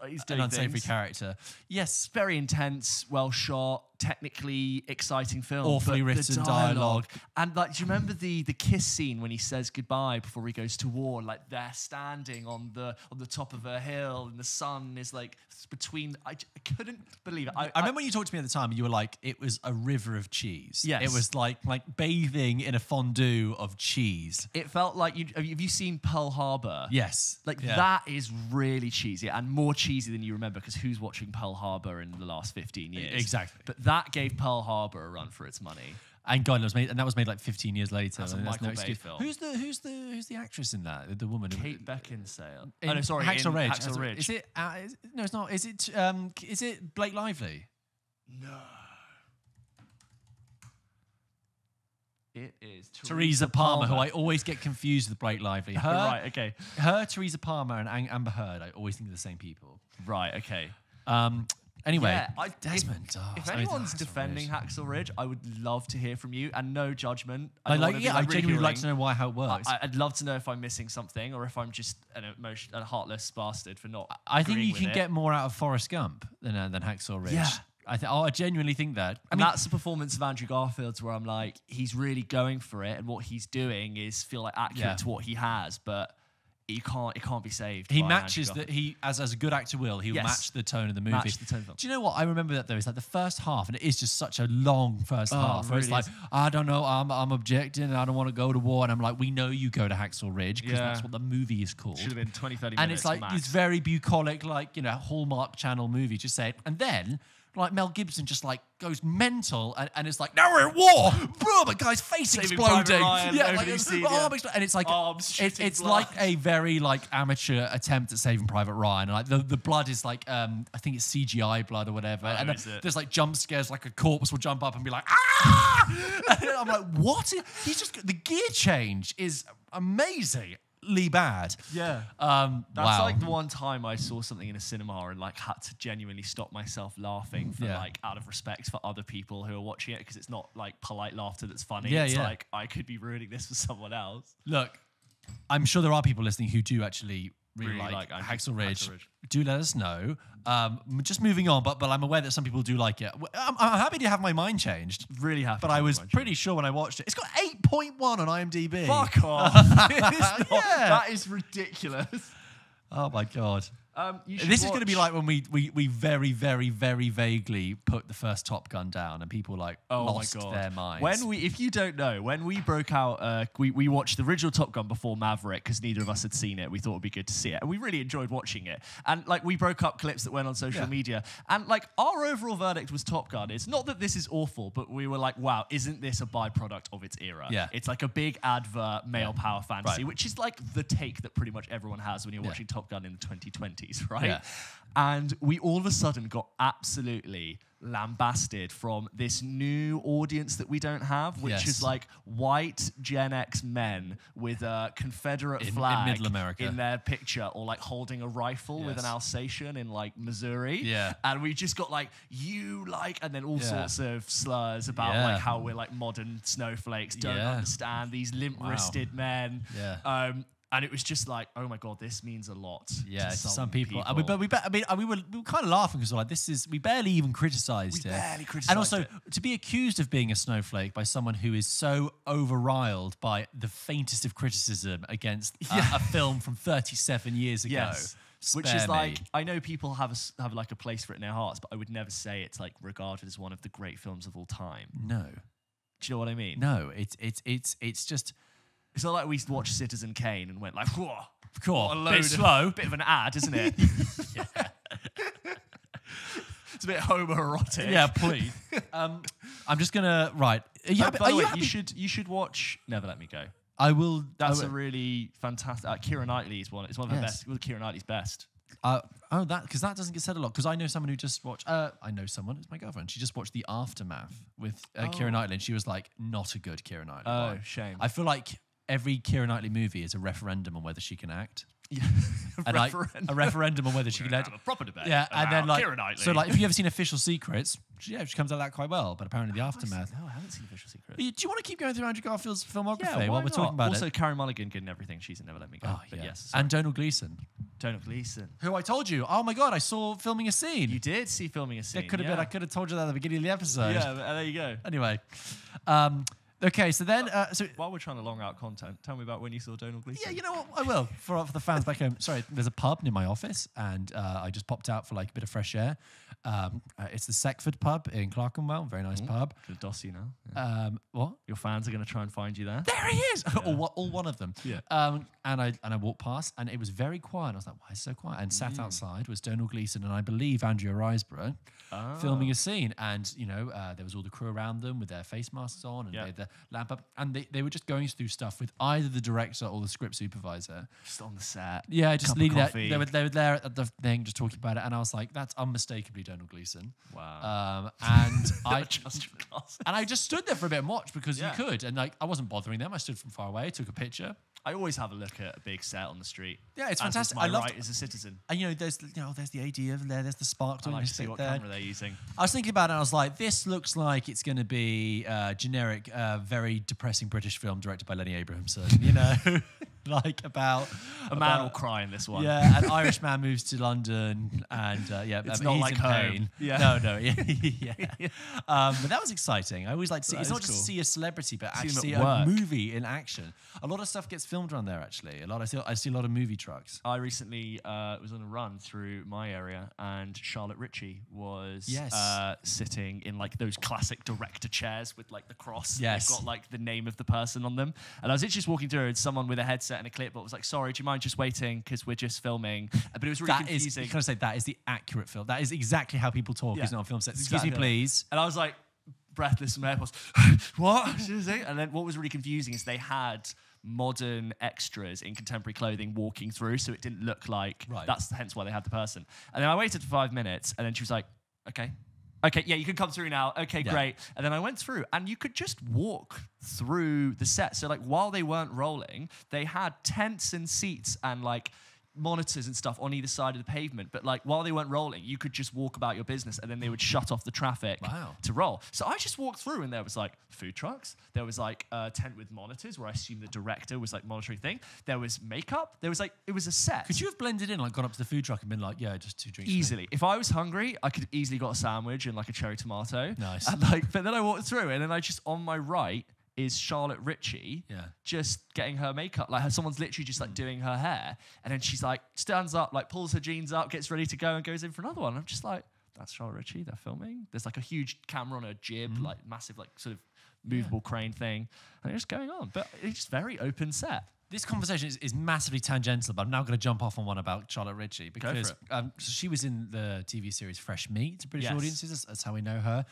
he's an doing unsavory things. character. Yes, Very intense, well shot, technically exciting film. Awfully but the written dialogue. And like, do you remember the kiss scene when he says goodbye before he goes to war? Like they're standing on the top of a hill, and the sun is like between. I couldn't believe it. I remember when you talked to me at the time, you were like, it was a river of cheese. Yes. It was like bathing in a fondue of cheese. It felt like have you seen Pearl Harbor? Yes. Like that is really cheesy, and more cheesy than you remember, because who's watching Pearl Harbor in the last 15 years? Exactly. But that gave Pearl Harbor a run for its money. And God, that was made like 15 years later. That's a and Michael no Bay excuse. film. Who's the actress in that? The woman. Kate Beckinsale. In Oh no, sorry, Hacksaw in Ridge. Hacksaw Ridge. Is it? No, it's not. Is it Blake Lively? No. It is Teresa Palmer, who I always get confused with Blake Lively. Her, right, okay. Her, Teresa Palmer, and Amber Heard, I always think of the same people. Right, okay. Anyway, Yeah, Desmond Doss. If I mean, anyone's Hacksaw defending Ridge. Hacksaw Ridge, I would love to hear from you, and no judgment. I don't wanna be, I genuinely would like ridiculing. to know how it works. I'd love to know if I'm missing something, or if I'm just a heartless bastard for not. I think agreeing you with can it. get more out of Forrest Gump than Hacksaw Ridge. Yeah. I genuinely think that. And that's the performance of Andrew Garfield's where I'm like, he's really going for it, and what he's doing is feel like accurate to what he has, but it can't be saved. He by matches Andrew that he as a good actor will. He'll match the tone of the movie. Match the tone of the film. Do you know what I remember that though? It's like the first half, and it is just such a long first half. Where it's really like, I don't know, I'm objecting, and I don't want to go to war, and I'm like, we know you go to Hacksaw Ridge because that's what the movie is called. Should have been 20, 30 minutes. And it's like max. this very bucolic, like, you know, Hallmark Channel movie. Just say it, and then. Like Mel Gibson just like goes mental and it's like, now we're at war. Boom, a guy's face Saving exploding. Private Ryan, Yeah, opening like, scene, and it's like it's blood. like a very like amateur attempt at Saving Private Ryan. And like the blood is like I think it's CGI blood or whatever. And there's like jump scares, like a corpse will jump up and be like, ah! And I'm like, what? He's just the gear change is amazing. Bad. Yeah. That's That's like the one time I saw something in a cinema and like had to genuinely stop myself laughing for like out of respect for other people who are watching it, because it's not like polite laughter that's funny. Yeah, it's yeah. like I could be ruining this for someone else. Look, I'm sure there are people listening who do actually really Really like like Hacksaw Ridge. Hacksaw Ridge. Do let us know. Just moving on, but I'm aware that some people do like it. I'm happy to have my mind changed. Really happy. But I was pretty sure when I watched it. It's got 8.1 on IMDb. Fuck off. That is ridiculous. Oh my God. This is going to be like when we very, very, very vaguely put the first Top Gun down and people like lost their minds. If you don't know, when we broke out, we watched the original Top Gun before Maverick because neither of us had seen it. We thought it'd be good to see it, and we really enjoyed watching it. And like we broke up clips that went on social media, and like our overall verdict was Top Gun. It's not that this is awful, but we were like, wow, isn't this a byproduct of its era? Yeah. It's like a big advert male power fantasy, which is like the take that pretty much everyone has when you're watching Top Gun in the 2020s, right? Yeah. And we all of a sudden got absolutely lambasted from this new audience that we don't have, which is like white Gen X men with a Confederate flag in Middle America in their picture, or like holding a rifle with an Alsatian in like Missouri. Yeah. And we just got like, and then all sorts of slurs about like how we're like modern snowflakes, don't understand these limp-wristed men. Yeah. And it was just like, oh my God, this means a lot. Yeah, to some people. And we were kind of laughing because like we barely even criticised it. And also to be accused of being a snowflake by someone who is so overriled by the faintest of criticism against a film from 37 years ago. Yes. Which is like, I know people have like a place for it in their hearts, but I would never say it's like regarded as one of the great films of all time. No. Do you know what I mean? No, it's just. It's not like we watched Citizen Kane and went like, whoa, cool, bit slow, bit of an ad, isn't it? It's a bit homoerotic. Yeah, please. I'm just gonna by the way, you should watch Never Let Me Go. I will. That's a really fantastic. Keira Knightley's one. It's one of the best. Well, Keira Knightley's best. Because that doesn't get said a lot. Because I know someone who just watched. I know someone. It's my girlfriend. She just watched The Aftermath with Keira Knightley, and she was like, not a good Keira Knightley. Oh, shame. I feel like every Keira Knightley movie is a referendum on whether she can act. Yeah, a referendum on whether she can act. Have a proper debate. Yeah, and then like, Keira Knightley. so like, if you ever seen Official Secrets, she comes out of that quite well. But apparently, The Aftermath. No, I haven't seen Official Secrets. Do you want to keep going through Andrew Garfield's filmography Yeah, while we're talking about also, it? Carey Mulligan good in everything. She's in Never Let Me Go. Oh, but yeah. yes, sorry. And Donald Gleeson. Donald Gleeson. Who I told you, oh my God, I saw filming a scene. You did see filming a scene. That could have been. I could have told you that at the beginning of the episode. Yeah, but there you go. Anyway, okay, so then, while we're trying to long out content, tell me about when you saw Donald Gleeson. Yeah, you know what? I will for the fans back home. Sorry, there's a pub near my office, and I just popped out for like a bit of fresh air. It's the Seckford pub in Clerkenwell, very nice pub. Good dossy now. Yeah. What? Your fans are going to try and find you there. There he is. Yeah. all one of them. Yeah. And I walked past, and it was very quiet. I was like, why is it so quiet? And sat outside was Donald Gleeson and I believe Andrea Riseborough filming a scene. And there was all the crew around them with their face masks on, and they had the lamp up, and they were just going through stuff with either the director or the script supervisor. Just on the set. Yeah, just leading that. They were there at the thing, just talking about it, and I was like, that's unmistakably Donald Gleeson. Wow. And I just stood there for a bit and watched because you could, and like I wasn't bothering them. I stood from far away, took a picture. I always have a look at a big set on the street. Yeah, it's fantastic. I love it as a citizen. And there's the AD over there. There's the spark. I like to see what camera they're using. I was thinking about it, and I was like, this looks like it's going to be a generic, very depressing British film directed by Lenny Abrahamson. Like about a man will cry in this one. Yeah, an Irish man moves to London, and it's not like Home. Pain. Yeah. No, yeah. But that was exciting. I always like to see. It's not just to see a celebrity, but actually see a movie in action. A lot of stuff gets filmed around there. Actually, I see a lot of movie trucks. I recently was on a run through my area, and Charlotte Ritchie was sitting in like those classic director chairs with like the cross. Yes, they've got like the name of the person on them. And I was just walking through, and someone with a headset and a clipboard was like, sorry, do you mind just waiting because we're just filming? But it was really confusing. Can I say that is the accurate film? That is exactly how people talk, isn't it, on film sets? Excuse me, please. And I was like, breathless from AirPods. What? And then what was really confusing is they had modern extras in contemporary clothing walking through, so it didn't look like that's hence why they had the person. And then I waited for 5 minutes, and then she was like, okay, yeah, you can come through now. Okay, great. And then I went through, and you could just walk through the set. So like while they weren't rolling, they had tents and seats and like monitors and stuff on either side of the pavement. But like while they weren't rolling, you could just walk about your business, and then they would shut off the traffic to roll. So I just walked through, and there was like food trucks. There was like a tent with monitors where I assume the director was like monitoring thing. There was makeup. There was like, it was a set. Could you have blended in, like gone up to the food truck and been like, yeah, just 2 drinks? Easily. If I was hungry, I could have easily got a sandwich and like a cherry tomato. Nice. And like, but then I walked through, and then I just, on my right is Charlotte Ritchie just getting her makeup. Like someone's literally just like doing her hair. And then she's like, stands up, like pulls her jeans up, gets ready to go and goes in for another one. I'm just like, that's Charlotte Ritchie, they're filming. There's like a huge camera on her jib, like massive, like sort of movable crane thing. And it's just going on. But it's just very open set. This conversation is massively tangential, but I'm now going to jump off on one about Charlotte Ritchie because so she was in the TV series Fresh Meat to British audiences. That's how we know her.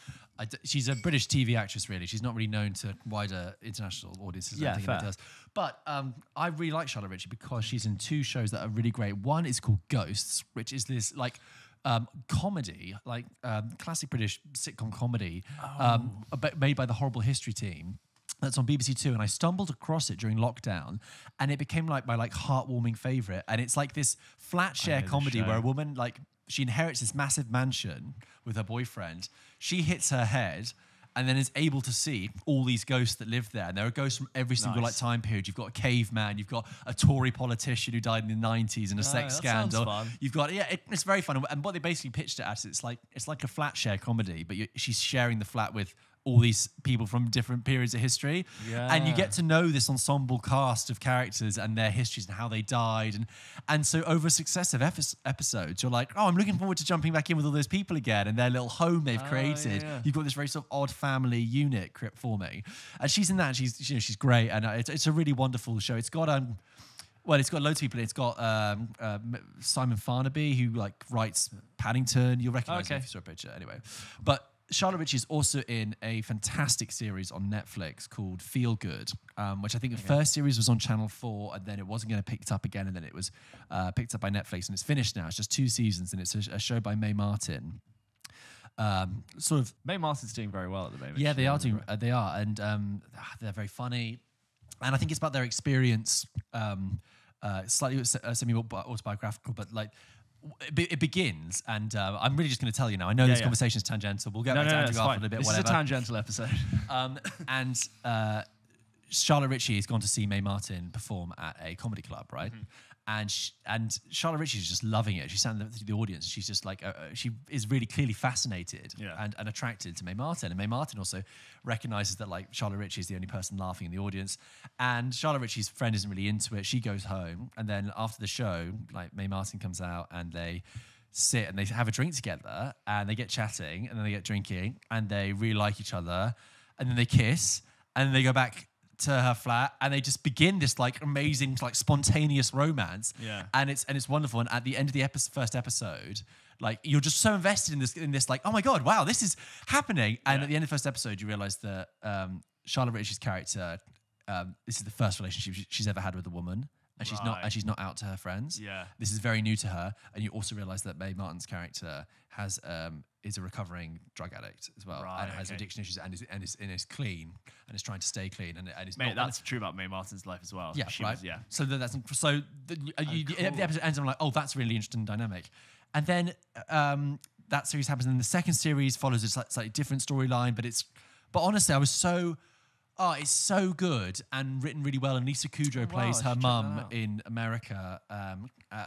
She's a British TV actress, really. She's not really known to wider international audiences. I think does. But I really like Charlotte Ritchie because she's in 2 shows that are really great. One is called Ghosts, which is this like comedy, like classic British sitcom comedy, made by the Horrible History team. That's on BBC Two, and I stumbled across it during lockdown, and it became like my heartwarming favorite. And it's like this flat share comedy where a woman she inherits this massive mansion with her boyfriend. She hits her head, and then is able to see all these ghosts that live there. And there are ghosts from every single like time period. You've got a caveman, you've got a Tory politician who died in the 90s in a sex scandal. Fun. You've got it's very fun. And what they basically pitched it as, it's like a flat share comedy, but she's sharing the flat with all these people from different periods of history. And you get to know this ensemble cast of characters and their histories and how they died. And so over successive episodes, you're like, oh, I'm looking forward to jumping back in with all those people again and their little home they've created. You've got this very sort of odd family unit forming. And she's in that, and she's great. And it's a really wonderful show. It's got it's got loads of people. It's got Simon Farnaby, who like writes Paddington. You'll recognise him if you saw a picture. Anyway, but Charlotte Ritchie is also in a fantastic series on Netflix called Feel Good, which I think the first series was on Channel 4, and then it wasn't going to pick it up again, and then it was picked up by Netflix, and it's finished now. It's just 2 seasons, and it's a show by Mae Martin. Mae Martin's doing very well at the moment. Yeah, they are, and they're very funny, and I think it's about their experience, slightly semi-autobiographical, but like. It begins, and I'm really just going to tell you now. I know this conversation is tangential. We'll get back to Andrew Garfield in a bit. This is a tangential episode. And Charlotte Ritchie has gone to see Mae Martin perform at a comedy club, right? And Charlotte Ritchie is just loving it. She's standing through the audience. She's just like, she is really clearly fascinated and attracted to Mae Martin. And Mae Martin also recognizes that like Charlotte Ritchie is the only person laughing in the audience. And Charlotte Ritchie's friend isn't really into it. She goes home. And then after the show, like Mae Martin comes out and they sit and they have a drink together and they get chatting and then they get drinking and they really like each other. And then they kiss and then they go back to her flat and they just begin this like amazing like spontaneous romance and it's wonderful. And at the end of the first episode, like you're just so invested in this like, oh my god, wow, this is happening. And at the end of the first episode you realize that Charlotte Ritchie's character, this is the first relationship she's ever had with a woman, and she's not out to her friends. This is very new to her. And you also realize that Mae Martin's character is a recovering drug addict as well, and has addiction issues, and is clean and is trying to stay clean. And is Mate, that's true about Mae Martin's life as well. Yeah, So the episode ends, and I'm like, oh, that's a really interesting dynamic. And then that series happens, and then the second series follows a slightly different storyline, but honestly, I was so. Oh, it's so good and written really well. And Lisa Kudrow plays her mum in America,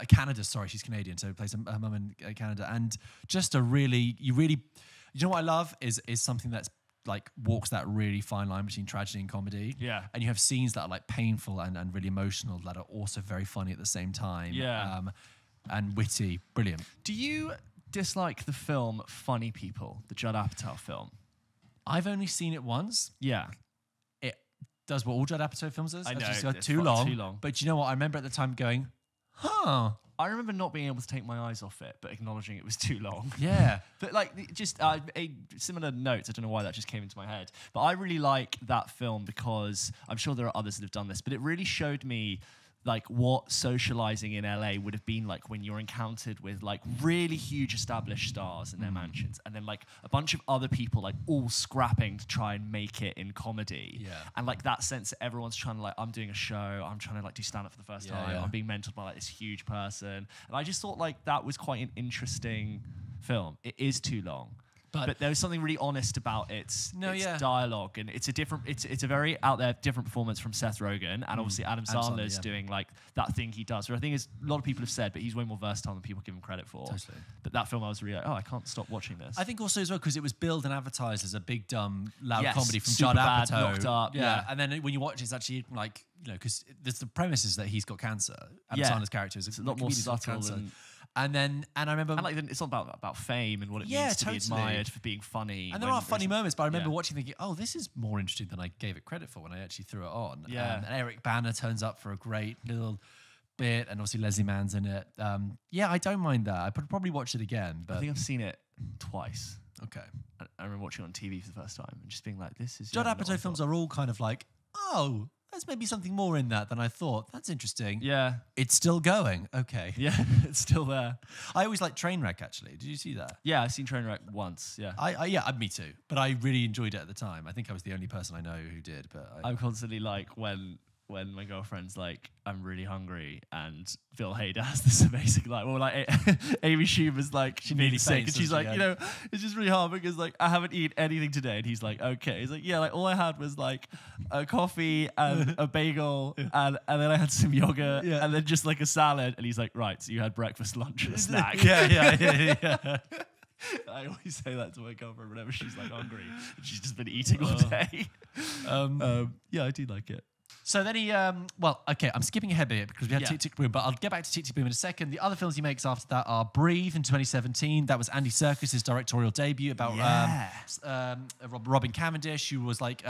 Canada. Sorry, she's Canadian, so plays her mum in Canada. And just you know what I love is something that's like walks that really fine line between tragedy and comedy. Yeah. And you have scenes that are like painful and really emotional that are also very funny at the same time. Yeah. And witty, brilliant. Do you dislike the film Funny People, the Judd Apatow film? I've only seen it once. Yeah. Does what all Judd Apatow films does. I know. It's too long. But you know what? I remember at the time going, huh. I remember not being able to take my eyes off it, but acknowledging it was too long. Yeah. But like, just a similar note, I don't know why that just came into my head, but I really like that film because I'm sure there are others that have done this, but it really showed me like what socializing in LA would have been like when you're encountered with like really huge established stars in their mansions, and then like a bunch of other people like all scrapping to try and make it in comedy. Yeah. And like that sense that everyone's trying to like, I'm doing a show, I'm trying to like do stand up for the first time, I'm being mentored by like this huge person. And I just thought like that was quite an interesting film. It is too long. But there was something really honest about its dialogue, and it's a very out there different performance from Seth Rogen, and obviously Adam Sandler's doing like that thing he does, where I think is a lot of people have said, but he's way more versatile than people give him credit for. Totally. But that film, I was really like, oh, I can't stop watching this. I think also as well because it was billed and advertised as a big dumb loud comedy from super Judd bad, Apatow. knocked up. Yeah. And then when you watch it, it's actually like, you know, because the premise is that he's got cancer. Adam Sandler's character is a lot more subtle. And I remember, and like it's not about fame and what it means to be admired for being funny. And there are funny moments, but I remember watching thinking, oh, this is more interesting than I gave it credit for when I actually threw it on. Yeah. And Eric Bana turns up for a great little bit, and obviously Leslie Mann's in it. I don't mind that. I could probably watch it again. But I think I've seen it twice. Okay. I remember watching it on TV for the first time and just being like, this is... Judd Apatow films are all kind of like, oh, there's maybe something more in that than I thought. That's interesting. Yeah. It's still going. Okay. Yeah, it's still there. I always like Trainwreck, actually. Did you see that? Yeah, I've seen Trainwreck once, yeah. Me too. But I really enjoyed it at the time. I think I was the only person I know who did. But I'm constantly like, when when my girlfriend's like, I'm really hungry, and Bill Hader has this amazing like, well, like Amy Schumer's like, she nearly sick, and she's like, you know, it's just really hard because like I haven't eaten anything today, and he's like, okay, he's like, yeah, like all I had was like a coffee and a bagel, and then I had some yogurt, and then just like a salad, and he's like, right, so you had breakfast, lunch, and a snack. yeah. I always say that to my girlfriend whenever she's like hungry, and she's just been eating all day. Yeah, I do like it. So then he, well, okay, I'm skipping ahead a bit because we had Tick Tick Boom, but I'll get back to Tick Tick Boom in a second. The other films he makes after that are Breathe in 2017. That was Andy Serkis' directorial debut about Robin Cavendish, who was like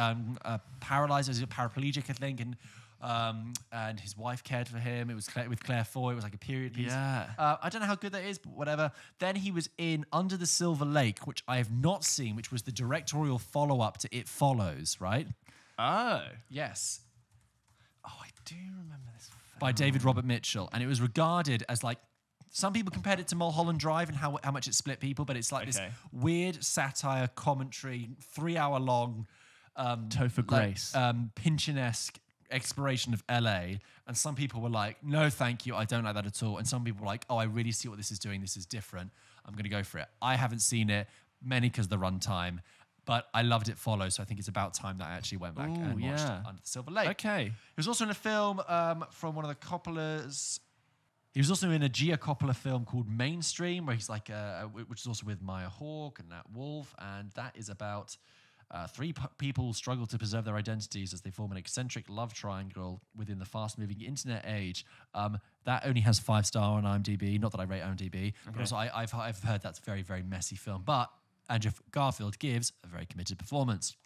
paralyzed, as a paraplegic, I think, and his wife cared for him. It was with Claire Foy. It was like a period piece. I don't know how good that is, but whatever. Then he was in Under the Silver Lake, which I have not seen, which was the directorial follow-up to It Follows, right? Oh. Yes. Oh, I do remember this film. By David Robert Mitchell. And it was regarded as like, some people compared it to Mulholland Drive and how much it split people, but it's like this weird satire, commentary, 3-hour long Topher Grace. Pynchon-esque exploration of LA. And some people were like, no, thank you, I don't like that at all. And some people were like, oh, I really see what this is doing. This is different. I'm going to go for it. I haven't seen it, mainly because of the runtime. But I loved It Follows, so I think it's about time that I actually went back and watched Under the Silver Lake. Okay. He was also in a film from one of the Coppolas. He was also in a Gia Coppola film called Mainstream, where he's like, which is also with Maya Hawke and Nat Wolff, and that is about three people struggle to preserve their identities as they form an eccentric love triangle within the fast-moving internet age. That only has 5-star on IMDb. Not that I rate IMDb, but also I've heard that's a very, very messy film, but Andrew Garfield gives a very committed performance.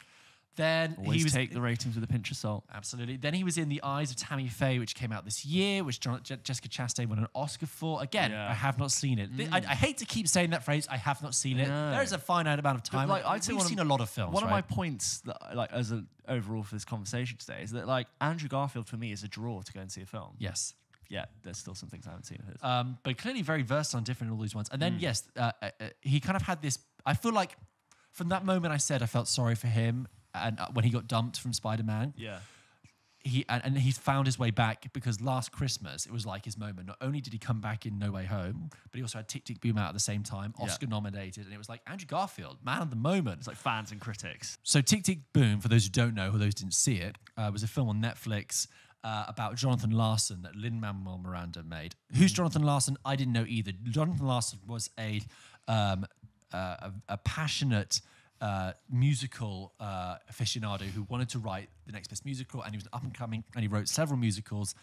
Then always take the ratings with a pinch of salt. Absolutely. Then he was in The Eyes of Tammy Faye, which came out this year, which Jessica Chastain won an Oscar for. Again, I have not seen it. I hate to keep saying that phrase. I have not seen it. There is a finite amount of time. Like, We've seen a lot of films. One of my points, that, like as an overall for this conversation today, is that like Andrew Garfield for me is a draw to go and see a film. Yes. Yeah, there's still some things I haven't seen of his. But clearly very versatile and different in all these ones. And then, yes, he kind of had this... I feel like from that moment I said I felt sorry for him and when he got dumped from Spider-Man. Yeah. He's found his way back because last Christmas, it was like his moment. Not only did he come back in No Way Home, but he also had Tick Tick Boom out at the same time, Oscar nominated, and it was like Andrew Garfield, man of the moment. It's like fans and critics. So Tick Tick Boom, for those who don't know, or those who didn't see it, was a film on Netflix about Jonathan Larson that Lin-Manuel Miranda made. Who's Jonathan Larson? I didn't know either. Jonathan Larson was a passionate musical aficionado who wanted to write the next best musical, and he was up and coming, and he wrote several musicals.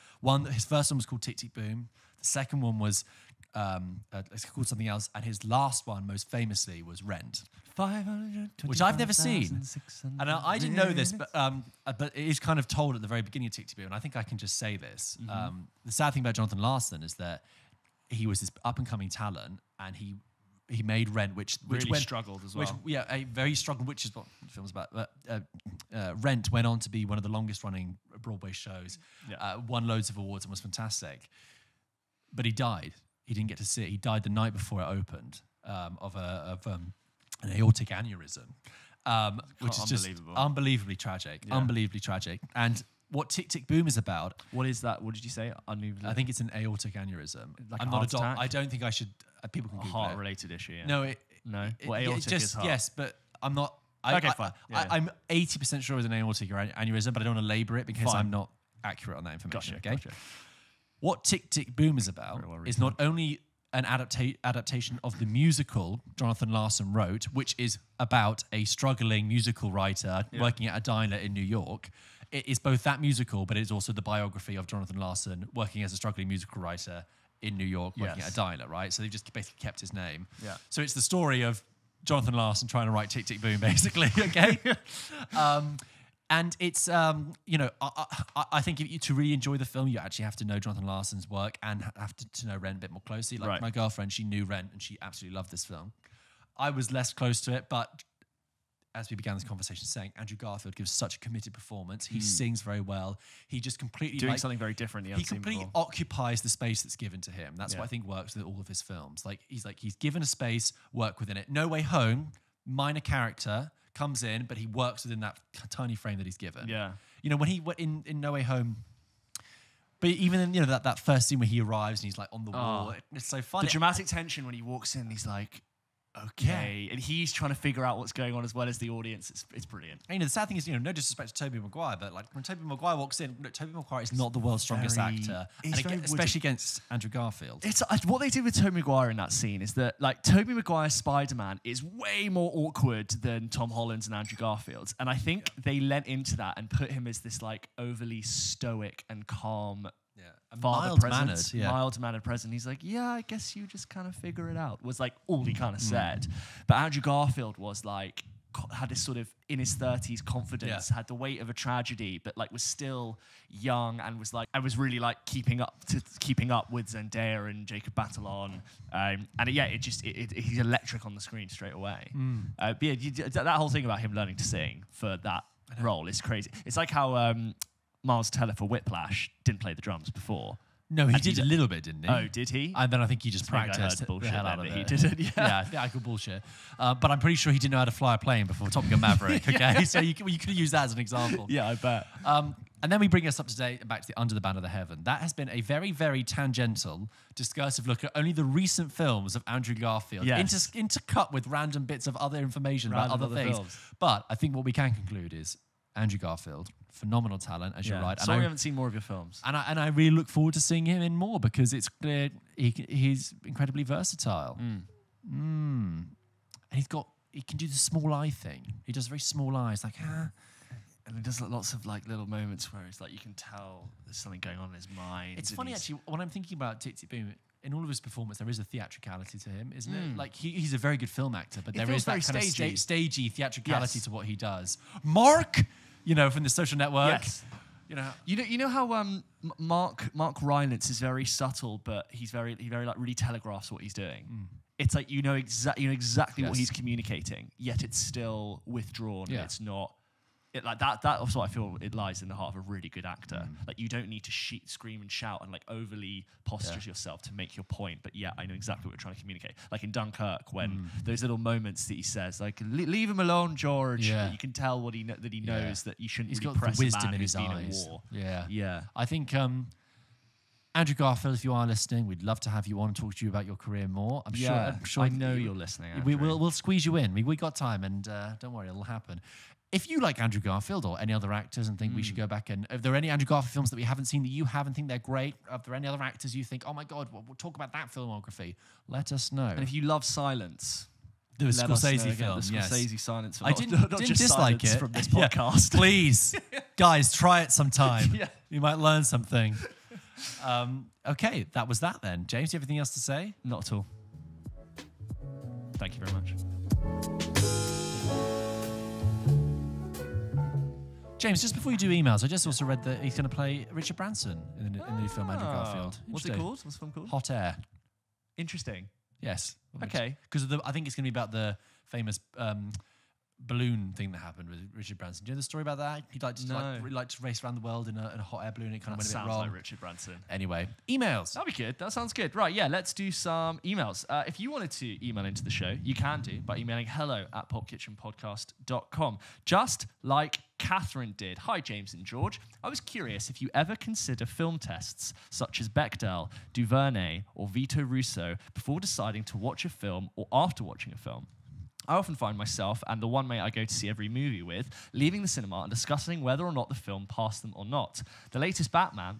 His first one was called Tick Tick Boom. The second one was it's called something else, and his last one, most famously, was Rent, which I've never seen. And I didn't know this, but it is kind of told at the very beginning of Tick Tick Boom, and I think I can just say this. The sad thing about Jonathan Larson is that he was this up and coming talent, and he made Rent, which really struggled as well. Very struggled, which is what the film's about. But Rent went on to be one of the longest running Broadway shows, won loads of awards and was fantastic. But he died. He didn't get to see it. He died the night before it opened of an aortic aneurysm, which is just unbelievably tragic. Yeah. Unbelievably tragic. And what Tick Tick Boom is about. What is that? What did you say? I think it's an aortic aneurysm. Like I'm not a doctor. I don't think I should. People can Google heart-related issue. Yeah. No, aortic is heart. Yes, but I'm not. Okay, fine. Yeah. I'm 80% sure it was an aortic aneurysm, but I don't want to labour it because I'm not accurate on that information. Gotcha. What Tick Tick Boom is about is not only an adaptation of the musical Jonathan Larson wrote, which is about a struggling musical writer working at a diner in New York. It is both that musical, but it's also the biography of Jonathan Larson working as a struggling musical writer in New York, working at a diner, right? So they've just basically kept his name. Yeah. So it's the story of Jonathan Larson trying to write Tick Tick Boom, basically, okay? And it's, I think to really enjoy the film, you actually have to know Jonathan Larson's work and have to know Rent a bit more closely. Like my girlfriend, she knew Rent and she absolutely loved this film. I was less close to it, but as we began this conversation saying, Andrew Garfield gives such a committed performance. He sings very well. He just completely... Doing something very different. He completely occupies the space that's given to him. That's what I think works with all of his films. He's given a space, work within it. No Way Home, minor character, comes in, but he works within that tiny frame that he's given. Yeah. You know, when he in No Way Home, But even in, that first scene where he arrives and he's like on the wall, it's so funny. The dramatic tension when he walks in, he's like, okay. And he's trying to figure out what's going on as well as the audience. It's brilliant. And, the sad thing is, no disrespect to Tobey Maguire, but like when Tobey Maguire walks in, Tobey Maguire is not the world's strongest actor. Especially against Andrew Garfield. It's what they did with Tobey Maguire in that scene is that like Tobey Maguire's Spider-Man is way more awkward than Tom Holland's and Andrew Garfield's. And I think they lent into that and put him as this like overly stoic and calm mild-mannered president. He's like, yeah, I guess you just kind of figure it out, was like all he kind of said. But Andrew Garfield was like, had this sort of in his 30s confidence, had the weight of a tragedy, but like was still young and was like, I was really like keeping up with Zendaya and Jacob Batalon. He's electric on the screen straight away. But yeah, that whole thing about him learning to sing for that role is crazy. It's like how Miles Teller for Whiplash didn't play the drums before. No, he did a little bit, didn't he? Oh, did he? And then I think he just practiced bullshit the hell out of it. He didn't, yeah, I could bullshit. But I'm pretty sure he didn't know how to fly a plane before Top Gun Maverick, okay? So you could have used that as an example. Yeah, I bet. And then we bring us up to date back to the Under the Banner of the Heaven. That has been a very, very tangential, discursive look at only the recent films of Andrew Garfield, intercut with random bits of other information about other things. Films. But I think what we can conclude is Andrew Garfield, phenomenal talent, as you're right. Sorry, we haven't seen more of your films. And I really look forward to seeing him in more because it's clear he's incredibly versatile. And he can do the small eye thing. He does very small eyes, like and he does lots of like little moments where it's like you can tell there's something going on in his mind. It's funny actually when I'm thinking about Tick Tick Boom. In all of his performance, there is a theatricality to him, isn't it? Like he's a very good film actor, but there is that kind of stagey theatricality to what he does. Mark, from the Social Network. Yes. You know how Mark Rylance is very subtle, but he very like really telegraphs what he's doing. It's like you know exactly what he's communicating, yet it's still withdrawn. Yeah. It's not. Like that. That's what I feel. It lies in the heart of a really good actor. Like you don't need to scream and shout and like overly posture yourself to make your point. But yeah, I know exactly what you're trying to communicate. Like in Dunkirk, when those little moments that he says, like "Leave him alone, George." Yeah. You can tell what he knows that you shouldn't. He's really got the wisdom in his eyes. War. Yeah. I think Andrew Garfield, if you are listening, we'd love to have you on and talk to you about your career more. I'm sure. I know you're listening. Andrew. We'll squeeze you in. We got time, and don't worry, it'll happen. If you like Andrew Garfield or any other actors and think we should go back and... If there are any Andrew Garfield films that we haven't seen that you haven't think they're great, if there are any other actors you think, oh my God, we'll talk about that filmography, let us know. And if you love silence... The Scorsese film, the Scorsese silence film. I didn't dislike it. From this podcast. Please, guys, try it sometime. You might learn something. Okay, that was that then. James, do you have anything else to say? Not at all. Thank you very much. James, just before you do emails, I just also read that he's going to play Richard Branson in the new film Andrew Garfield. What's it called? What's the film called? Hot Air. Interesting. Yes. Okay. Because I think it's going to be about the famous balloon thing that happened with Richard Branson. Do you know the story about that? He'd like to race around the world in a hot air balloon. It kind of went a bit wrong. Sounds like Richard Branson. Anyway, emails. That'd be good. That sounds good. Right, yeah, let's do some emails. If you wanted to email into the show, you can do by emailing hello@pulpkitchenpodcast.com. Just like Catherine did. Hi, James and George. I was curious if you ever consider film tests such as Bechdel, Duvernay, or Vito Russo before deciding to watch a film or after watching a film. I often find myself and the one mate I go to see every movie with leaving the cinema and discussing whether or not the film passed them or not. The latest Batman,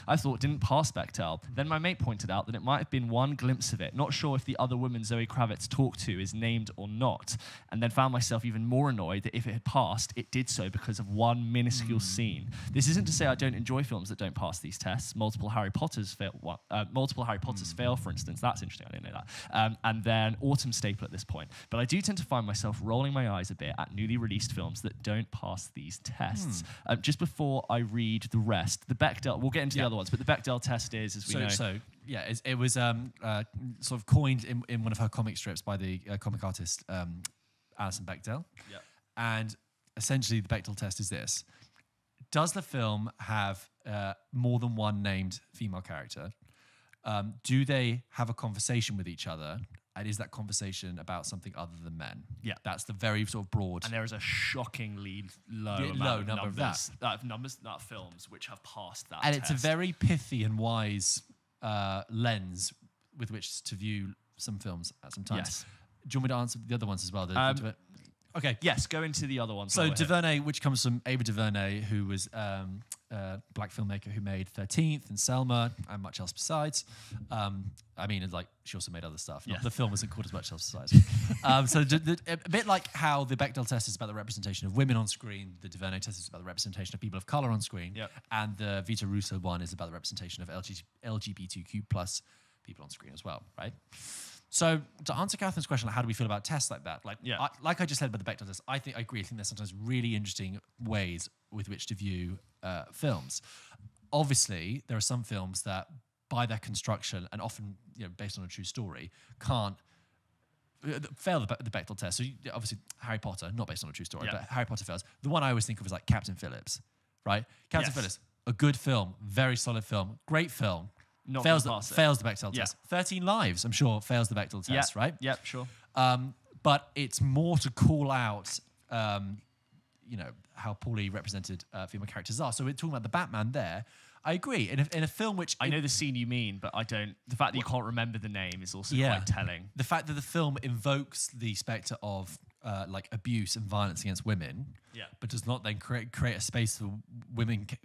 I thought didn't pass Bechdel. Then my mate pointed out that it might have been one glimpse of it, not sure if the other woman Zoe Kravitz talked to is named or not, and then found myself even more annoyed that if it had passed, it did so because of one minuscule scene. This isn't to say I don't enjoy films that don't pass these tests. Multiple Harry Potters fail, for instance. That's interesting, I didn't know that. And then Autumn Staple at this point. But I do tend to find myself rolling my eyes a bit at newly released films that don't pass these tests. Just before I read the rest, the Bechdel, we'll get into the other ones, but the Bechdel test is, as we know... it was sort of coined in one of her comic strips by the comic artist Alison Bechdel. Yeah. And essentially the Bechdel test is this. Does the film have more than one named female character? Do they have a conversation with each other? And is that conversation about something other than men? Yeah. That's the very sort of broad. And there is a shockingly low number of films which have passed that And test. it's a very pithy and wise lens with which to view some films at some times. Yes. Do you want me to answer the other ones as well? Okay. Yes, go into the other ones. So DuVernay, which comes from Ava DuVernay, who was a black filmmaker who made 13th and Selma and much else besides. I mean, it's like she also made other stuff. The film isn't called as much else besides. So a bit like how the Bechdel test is about the representation of women on screen, the DuVernay test is about the representation of people of color on screen, and the Vita Russo one is about the representation of LGBTQ plus people on screen as well, right? So to answer Catherine's question, like, how do we feel about tests like that? Like I just said about the Bechdel test, I agree. I think there's sometimes really interesting ways with which to view films. Obviously, there are some films that, by their construction and often based on a true story, can't fail the Bechdel test. So obviously, Harry Potter, not based on a true story, but Harry Potter fails. The one I always think of is like Captain Phillips, right? Captain Phillips, a good film, very solid film, great film. Fails the Bechdel test. 13 Lives, I'm sure, fails the Bechdel test, right? Yep, sure. But it's more to call out, how poorly represented female characters are. So we're talking about the Batman there. I agree. In a film which... I know the scene you mean, but I don't... The fact that you can't remember the name is also quite telling. The fact that the film invokes the spectre of abuse and violence against women, but does not then create a space for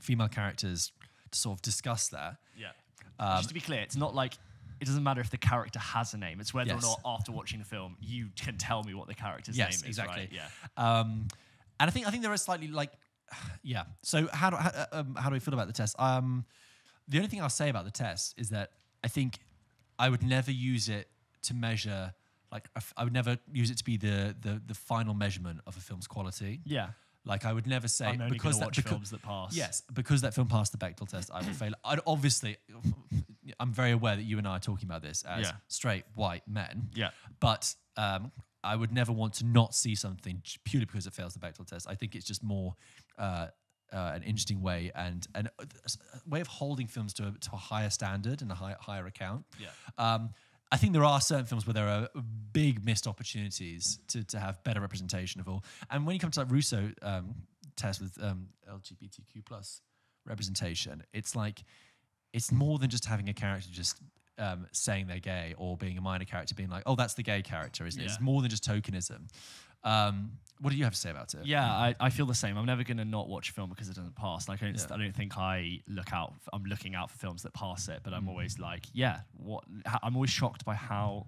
female characters to sort of discuss that. Yeah. Just to be clear, it's not like it doesn't matter if the character has a name. It's whether or not after watching the film you can tell me what the character's name is. Exactly. Right? Yeah. And I think there is slightly So how do we feel about the test? The only thing I'll say about the test is that I think I would never use it to measure. I would never use it to be the final measurement of a film's quality. Yeah. Like I would never say I'm only going to watch films that pass. Yes, because that film passed the Bechdel test, I would fail. Obviously, I'm very aware that you and I are talking about this as straight white men. Yeah. But I would never want to not see something purely because it fails the Bechdel test. I think it's just more an interesting way and a way of holding films to a higher standard and a higher account. Yeah. I think there are certain films where there are big missed opportunities to have better representation of all. And when you come to like Russo test with LGBTQ plus representation, it's like it's more than just having a character just saying they're gay or being a minor character being like, oh, that's the gay character, isn't it? It's more than just tokenism. What do you have to say about it? Yeah, I feel the same. I'm never going to not watch a film because it doesn't pass. Like I don't think I'm looking out for films that pass it, but I'm always like, I'm always shocked by how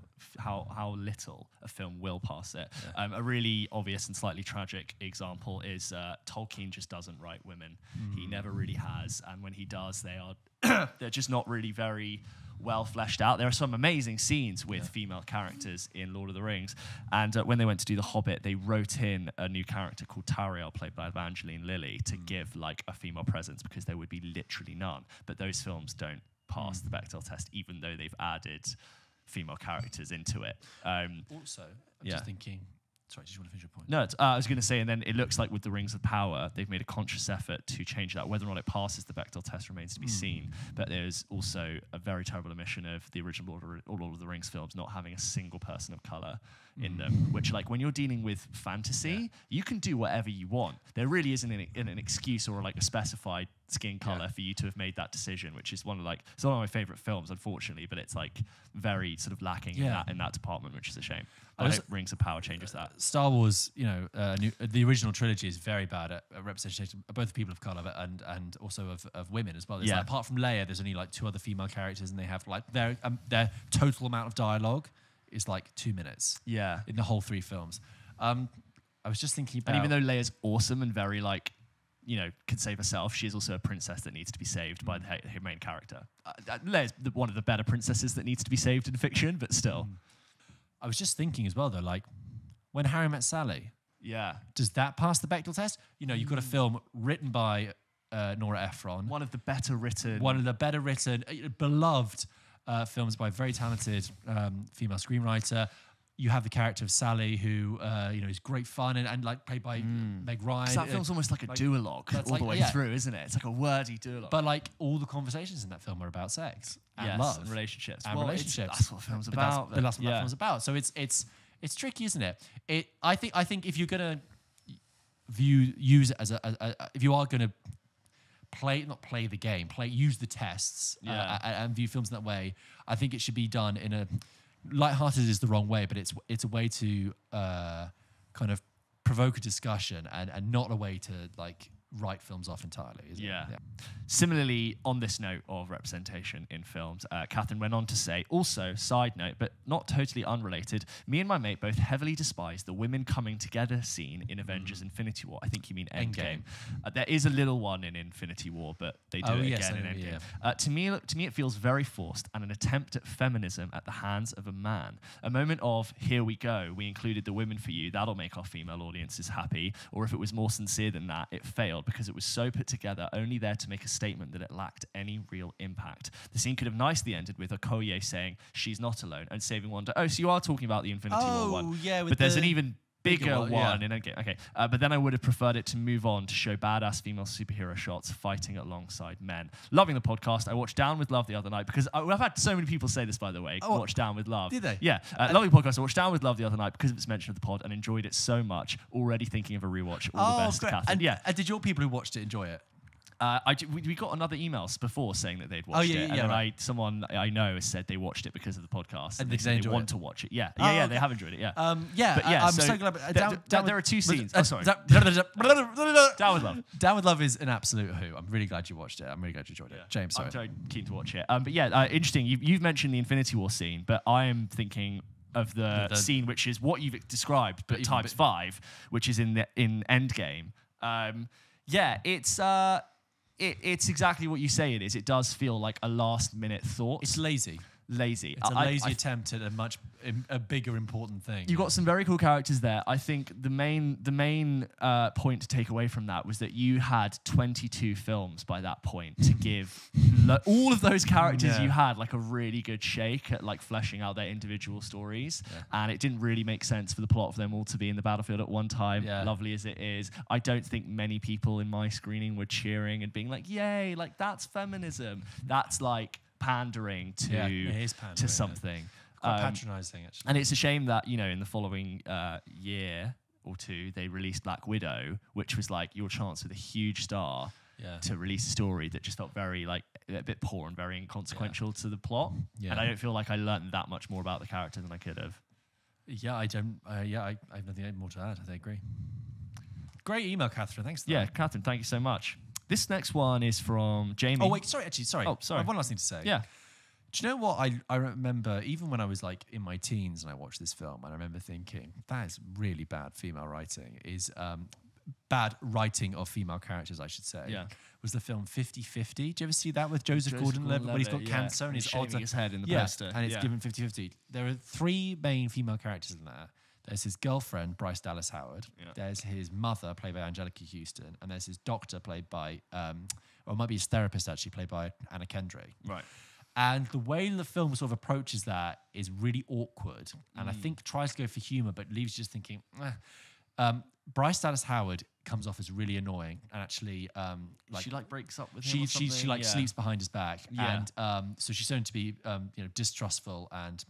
little a film will pass it. Yeah. A really obvious and slightly tragic example is Tolkien just doesn't write women. He never really has, and when he does, they're just not really very well fleshed out. There are some amazing scenes with female characters in Lord of the Rings, and when they went to do The Hobbit, they wrote in a new character called Tauriel, played by Evangeline Lilly, to give like a female presence because there would be literally none. But those films don't pass the Bechdel test, even though they've added female characters into it. Also, I'm just thinking. Sorry, did you want to finish your point? No, I was going to say, and then it looks like with the Rings of Power, they've made a conscious effort to change that. Whether or not it passes the Bechdel test remains to be seen. But there's also a very terrible omission of the original Lord of the Rings films not having a single person of color in them. Which, like, when you're dealing with fantasy, you can do whatever you want. There really isn't an excuse or like a specified skin color for you to have made that decision, which is one of my favorite films, unfortunately. But it's like very sort of lacking in that department, which is a shame. I hope Rings of Power changes that. Star Wars, the original trilogy is very bad at representation of both people of color and also of women as well. Like, apart from Leia, there's only like 2 other female characters, and they have like their total amount of dialogue is like 2 minutes. Yeah, in the whole 3 films. I was just thinking about, and even though Leia's awesome and very can save herself, she is also a princess that needs to be saved by her main character. Leia's one of the better princesses that needs to be saved in fiction, but still. I was just thinking as well, though, like, when Harry Met Sally, does that pass the Bechdel test? You've got a film written by Nora Ephron. One of the better written, beloved films by a very talented female screenwriter. You have the character of Sally, who is great fun and like played by Meg Ryan. That film's almost like a duologue all the way through, isn't it? It's like a wordy duologue. But like all the conversations in that film are about sex, and love and relationships. and relationships. That's what film's about. That's what that film's about. So it's tricky, isn't it? I think if you're gonna use it as if you are gonna not play the game, use the tests and view films in that way, I think it should be done in a lighthearted is the wrong way, but it's a way to kind of provoke a discussion and not a way to like write films off entirely. Yeah. Similarly, on this note of representation in films, Catherine went on to say, also, side note, but not totally unrelated, me and my mate both heavily despise the women coming together scene in Avengers Infinity War. I think you mean Endgame. There is a little one in Infinity War, but they do it again in Endgame. To me, it feels very forced and an attempt at feminism at the hands of a man. A moment of, here we go, we included the women for you, that'll make our female audiences happy. Or if it was more sincere than that, it failed because it was so put together, only there to make a statement that it lacked any real impact. The scene could have nicely ended with Okoye saying, she's not alone, and saving Wanda. Oh, so you are talking about the Infinity War one. Yeah, but there's an even bigger one in Endgame. Okay, but then I would have preferred it to move on to show badass female superhero shots fighting alongside men. Loving the podcast. I watched Down with Love the other night because I've had so many people say this, by the way. Watch Down with Love. Did they? Yeah. Loving the podcast. I watched Down with Love the other night because of its mention of the pod and enjoyed it so much. Already thinking of a rewatch. All the best, Catherine. And did your people who watched it enjoy it? We got another emails before saying that they'd watched it. And then someone I know has said they watched it because of the podcast. And they want to watch it. Yeah. They have enjoyed it. Yeah. I'm so glad. There are two scenes. Sorry. Down with Love. Down with Love is an absolute hoot. I'm really glad you watched it. I'm really glad you enjoyed it. James, sorry. I'm very keen to watch it. Interesting. You've mentioned the Infinity War scene, but I am thinking of the scene which is what you've described, but times 5, which is in Endgame. It's exactly what you say it is. It does feel like a last-minute thought. It's lazy. Lazy. It's a lazy attempt at a bigger, important thing. You've got some very cool characters there. I think the main point to take away from that was that you had 22 films by that point to give all of those characters you had like a really good shake at like fleshing out their individual stories. And it didn't really make sense for the plot of them all to be in the battlefield at one time, lovely as it is. I don't think many people in my screening were cheering and being like, yay, like that's feminism. That's like pandering to something. Quite patronising, actually. And it's a shame that, in the following year or two, they released Black Widow, which was like your chance with a huge star to release a story that just felt very like a bit poor and very inconsequential to the plot. And I don't feel like I learned that much more about the character than I could have. I have nothing more to add. I agree. Great email, Catherine. Thanks for that. Catherine, thank you so much. This next one is from Jamie. Oh, wait, sorry. Oh, sorry. I have one last thing to say. Yeah. Do you know what I remember, even when I was like in my teens and I watched this film, and I remember thinking, that is really bad female writing, bad writing of female characters, I should say, was the film 50-50. Do you ever see that with Joseph Gordon-Levitt, where he's got cancer and he's shaving his head in the poster? And it's given 50-50. There are 3 main female characters in there. There's his girlfriend, Bryce Dallas Howard. There's his mother, played by Angelica Houston. And there's his doctor, played by, or it might be his therapist, actually, played by Anna Kendrick. Right. And the way the film sort of approaches that is really awkward. And I think tries to go for humor, but leaves you just thinking, Bryce Dallas Howard comes off as really annoying. And actually, she breaks up with him or something? She sleeps behind his back. And so she's shown to be, distrustful and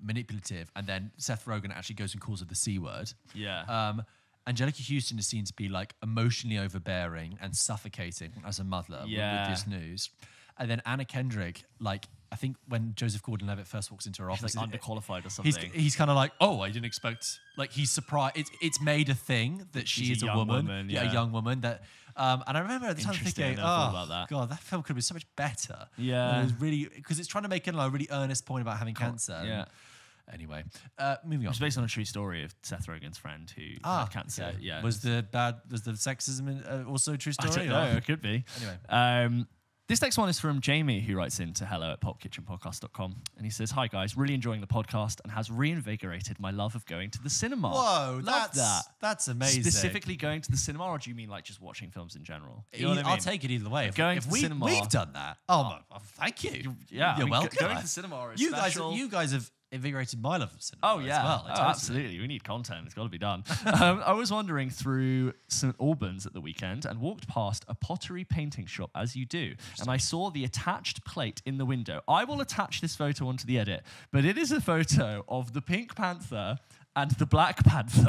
manipulative, and then Seth Rogen actually goes and calls her the C word. Angelica Houston is seen to be like emotionally overbearing and suffocating as a mother with this news. And then Anna Kendrick, like, I think when Joseph Gordon-Levitt first walks into her office, like underqualified or something. He's kind of like, oh, I didn't expect. Like, he's surprised. It's made a thing that she is a woman, a young woman. That, and I remember at the time thinking, God, that film could have been so much better. Yeah, it was really, because it's trying to make a really earnest point about having cancer. Yeah. Anyway, moving on. It's based on a true story of Seth Rogen's friend who had cancer. Okay. Yeah. Was the sexism also a true story? I don't know. It could be. Anyway. This next one is from Jamie, who writes in to hello@pulpkitchenpodcast.com. And he says, hi guys, really enjoying the podcast and has reinvigorated my love of going to the cinema. Whoa, that's amazing. Specifically going to the cinema, or do you mean like just watching films in general? You know what I mean? I'll take it either way. If we've done that. Oh, thank you. You're welcome. Going to the cinema is special. You guys have invigorated my love of cinema. Oh yeah, as well. Totally. Absolutely. We need content. It's got to be done. I was wandering through St Albans at the weekend and walked past a pottery painting shop, as you do, and I saw the attached plate in the window. I will attach this photo onto the edit, but it is a photo of the Pink Panther and the Black Panther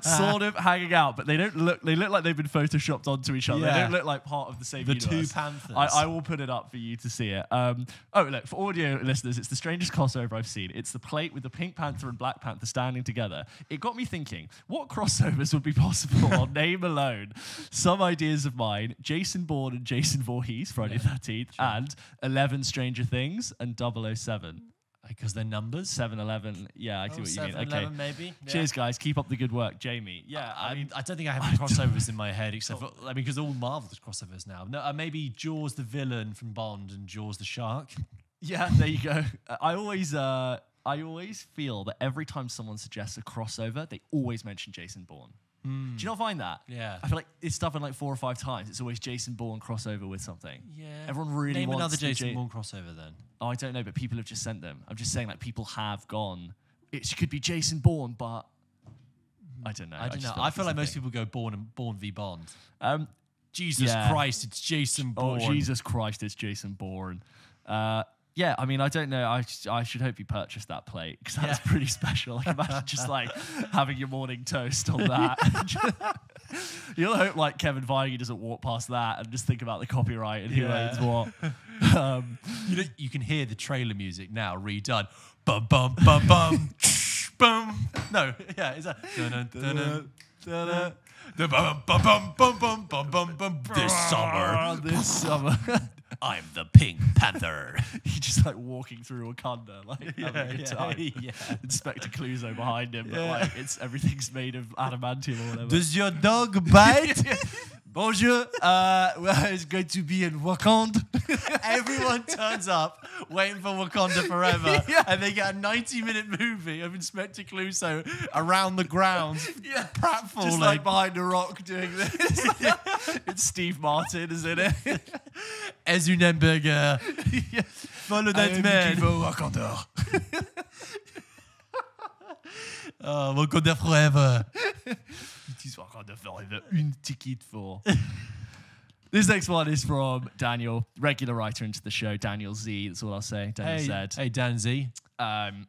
sort of hanging out, but they look like they've been photoshopped onto each other. Yeah. They don't look like part of the same universe. The two Panthers. I will put it up for you to see it. Look, for audio listeners, it's the strangest crossover I've seen. It's the plate with the Pink Panther and Black Panther standing together. It got me thinking, what crossovers would be possible on name alone? Some ideas of mine, Jason Bourne and Jason Voorhees, Friday the 13th, and 11 Stranger Things and 007. Because they're numbers? 7-11. Yeah, I see what you mean. 7-11 Okay. maybe. Yeah. Cheers, guys. Keep up the good work. Jamie. Yeah, I mean, I don't think I have any crossovers in my head except for, because all Marvel's crossovers now. No, maybe Jaws the villain from Bond and Jaws the shark. Yeah, there you go. I always feel that every time someone suggests a crossover, they always mention Jason Bourne. Do you not find that? Yeah. I feel like it's done like 4 or 5 times. It's always Jason Bourne crossover with something. Yeah. Everyone really Name wants another the Jason Bourne crossover then. Oh, I don't know, but people have just sent them. I'm just saying, like, people have gone. It could be Jason Bourne, but I don't know. I don't know. I feel like most people go Bourne v Bond. Jesus Christ, it's Jason Bourne. Oh, Jesus Christ, it's Jason Bourne. Yeah, I mean, I don't know. I should hope you purchased that plate because that's pretty special. Like, imagine just like having your morning toast on that. You'll hope like Kevin Feige doesn't walk past that and just think about the copyright and who owns what. You can hear the trailer music now redone. Bum bum bum bum bum. No, yeah, is that? This summer. I'm the Pink Panther. He's just like walking through Wakanda, like having a good time. Yeah. Inspector Clouseau behind him, but like everything's made of adamantium or whatever. Does your dog bite? Bonjour, it's going to be in Wakanda. Everyone turns up waiting for Wakanda Forever, and they get a 90-minute movie of Inspector Clouseau around the grounds, pratfalling. Just like behind a rock doing this. It's Steve Martin, is in it? As une hamburger. Follow that man. Wakanda. Wakanda Forever. It is Wakanda Forever. Une ticket for. This next one is from Daniel, regular writer into the show, Daniel Z. That's all I'll say. Daniel Z. Hey, Dan Z. Dan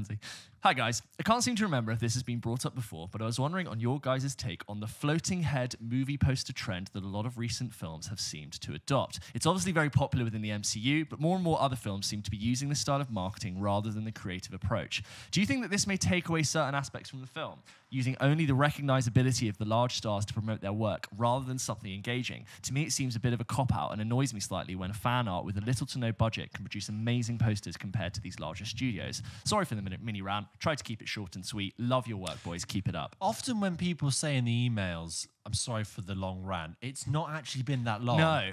Z. Hi guys, I can't seem to remember if this has been brought up before, but I was wondering on your guys' take on the floating head movie poster trend that a lot of recent films have seemed to adopt. It's obviously very popular within the MCU, but more and more other films seem to be using this style of marketing rather than the creative approach. Do you think that this may take away certain aspects from the film, using only the recognizability of the large stars to promote their work rather than something engaging? To me, it seems a bit of a cop-out and annoys me slightly when fan art with a little to no budget can produce amazing posters compared to these larger studios. Sorry for the mini rant. Try to keep it short and sweet. Love your work, boys. Keep it up. Often when people say in the emails, I'm sorry for the long rant, it's not actually been that long. No.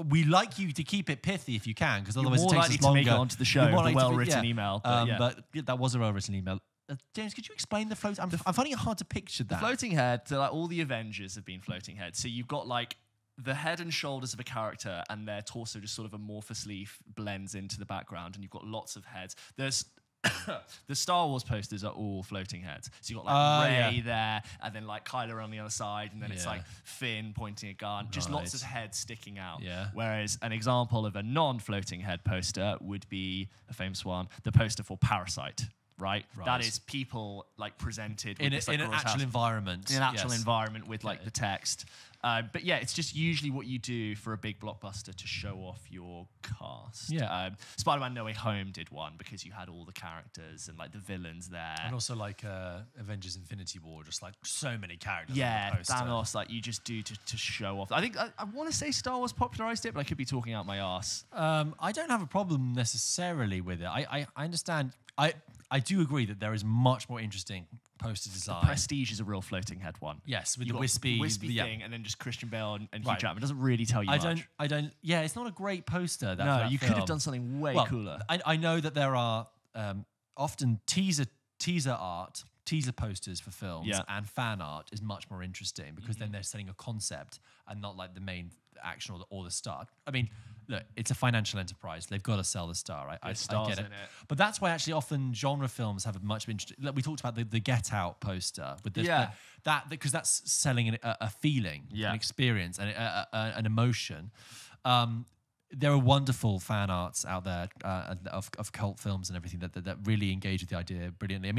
We like you to keep it pithy if you can, because otherwise You're more it takes likely us longer. to make it onto the show with a well-written email. But that was a well-written email. James, could you explain the float? I'm finding it hard to picture that. The floating head, so like all the Avengers have been floating heads. So you've got like the head and shoulders of a character and their torso just sort of amorphously blends into the background, and you've got lots of heads. There's the Star Wars posters are all floating heads. So you've got like Rey there, and then like Kylo on the other side, and then it's like Finn pointing a gun. Just lots of heads sticking out. Yeah. Whereas an example of a non-floating head poster would be a famous one, the poster for Parasite. Right? That is people like presented with in an actual environment. In an actual environment with like the text. But yeah, it's just usually what you do for a big blockbuster to show off your cast. Yeah. Spider-Man No Way Home did one because you had all the characters and like the villains there. And also like Avengers Infinity War, just like so many characters. Yeah, Thanos, like you just do to show off. I think I want to say Star Wars popularized it, but I could be talking out my ass. I don't have a problem necessarily with it. I understand. I do agree that there is much more interesting poster design. Prestige is a real floating head one. Yes, with the wispy thing, and then just Christian Bale and Hugh Jackman. It doesn't really tell you much. I don't. Yeah, it's not a great poster. You could have done something way cooler. I know that there are often teaser art, teaser posters for films, and fan art is much more interesting because then they're setting a concept and not like the main action or the start. I mean, look, it's a financial enterprise. They've got to sell the star, right? I get it. in it. But that's why actually often genre films have a much interesting. Like we talked about the Get Out poster with this, because that's selling a feeling, an experience, and an emotion. There are wonderful fan arts out there of cult films and everything that really engage with the idea brilliantly.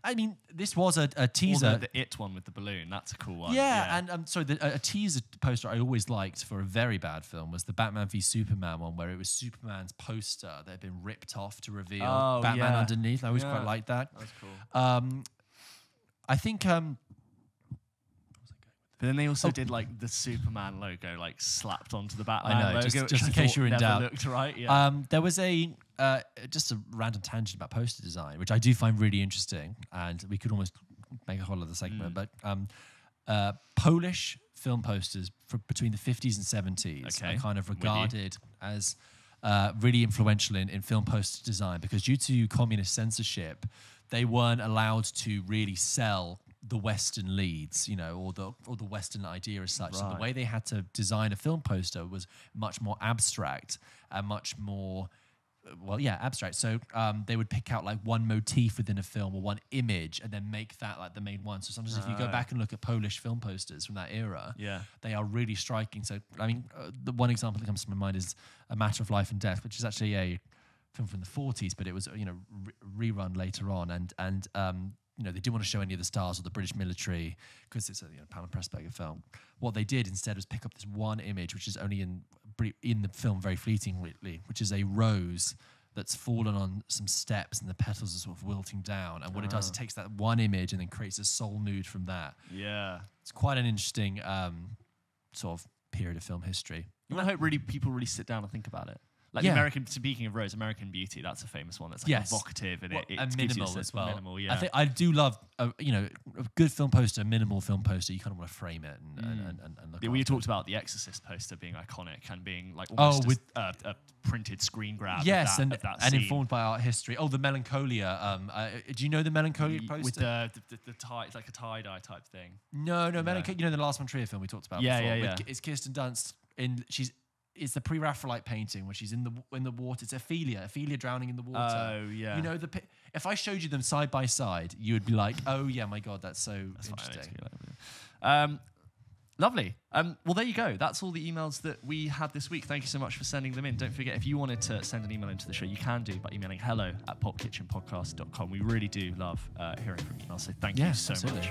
I mean, this was a teaser. The It one with the balloon, that's a cool one. Yeah. And sorry, a teaser poster I always liked for a very bad film was the Batman v Superman one, where it was Superman's poster that had been ripped off to reveal Batman underneath. I always quite liked that. That was cool. I think. But then they also did like the Superman logo like slapped onto the Batman logo, just in case you're in doubt. Looked right. Yeah. There was just a random tangent about poster design, which I do find really interesting, and we could almost make a whole other segment. But Polish film posters between the 50s and 70s are kind of regarded as really influential in film poster design, because due to communist censorship, they weren't allowed to really sell the Western leads, or the Western idea as such. Right. So the way they had to design a film poster was much more abstract and much more, abstract. So they would pick out like one motif within a film or one image and then make that like the main one. So sometimes if you go back and look at Polish film posters from that era, they are really striking. So, I mean, the one example that comes to my mind is A Matter of Life and Death, which is actually a film from the 40s, but it was, rerun later on. And they didn't want to show any of the stars or the British military because it's a Palmer Pressburger film. What they did instead was pick up this one image, which is only in the film very fleetingly, which is a rose that's fallen on some steps and the petals are sort of wilting down. And what it does, it takes that one image and then creates a soul mood from that. Yeah. It's quite an interesting sort of period of film history. I hope people really sit down and think of it. Like the American, speaking of Rose, American Beauty, that's a famous one. That's like evocative and it minimal as well. Minimal, yeah. I do love, a good film poster, a minimal film poster. You kind of want to frame it and look. We talked about the Exorcist poster being iconic and being like almost with a printed screen grab. Yes, of that and scene. Informed by art history. Oh, the Melancholia. Do you know the Melancholia poster with the tie? It's like a tie dye type thing. No, Melancholia. The Last von Trier film we talked about. Yeah, before. yeah. It's Kirsten Dunst It's the pre-Raphaelite painting where she's in the water. It's Ophelia drowning in the water. Oh yeah. If I showed you them side by side, you would be like, "Oh yeah, my God, that's so interesting." Lovely. Well, there you go. That's all the emails that we had this week. Thank you so much for sending them in. Don't forget, if you wanted to send an email into the show, you can do by emailing hello@pulpkitchenpodcast.com. We really do love hearing from emails, so thank you so much.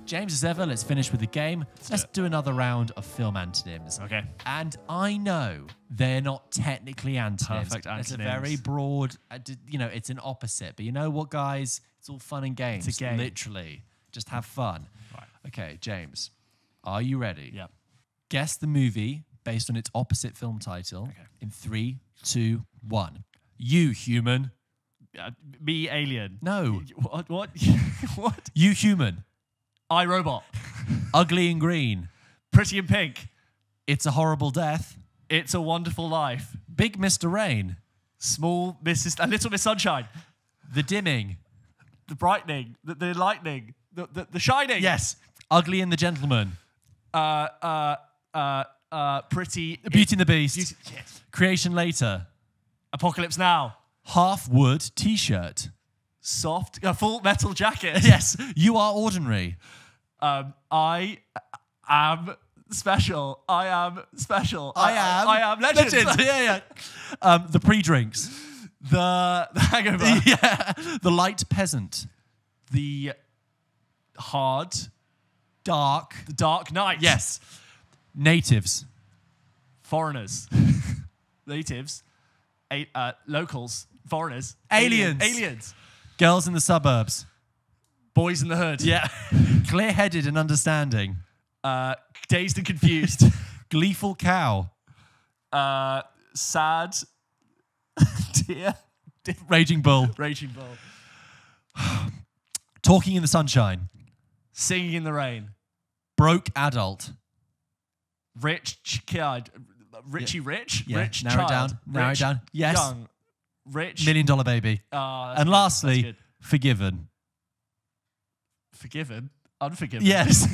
James, as ever, let's finish with the game. Let's do another round of film antonyms. Okay. And I know they're not technically antonyms. Perfect antonyms. It's a very broad, it's an opposite. But you know what, guys? It's all fun and games. It's a game. Literally. Just have fun. Right. Okay, James, are you ready? Yeah. Guess the movie based on its opposite film title in 3, 2, 1. You, human. Me, alien. No. What? What? You, human. I, Robot. Ugly and Green. Pretty in Pink. It's a Horrible Death. It's a Wonderful Life. Big Mr. Rain. Little Miss Sunshine. The Dimming. The Brightening. The Lightning. The Shining. Yes. Ugly and the Gentleman. Pretty. Beauty and the Beast. Yes. Creation Later. Apocalypse Now. Half Wood T-shirt. Soft. Full Metal Jacket. Yes. You Are Ordinary. I am special. I am special. I am legend. Yeah. The Pre-Drinks. The Hangover. Yeah. The Light Peasant. The Hard. Dark. The Dark Knight. Yes. Natives. Foreigners. Natives. Locals. Foreigners. Aliens. Girls in the Suburbs. Boys in the Hood. Yeah. Clear-headed and understanding. Dazed and Confused. Gleeful Cow. Sad. Dear. Raging Bull. Raging Bull. Talking in the Sunshine. Singing in the Rain. Broke Adult. Rich kid. Richie Rich. Yeah. Rich Narrow child. Narrow it down. Yes. Young. Rich. $1 Million Baby. That's and good. lastly, That's good. Forgiven. Forgiven. Unforgiven. Yes.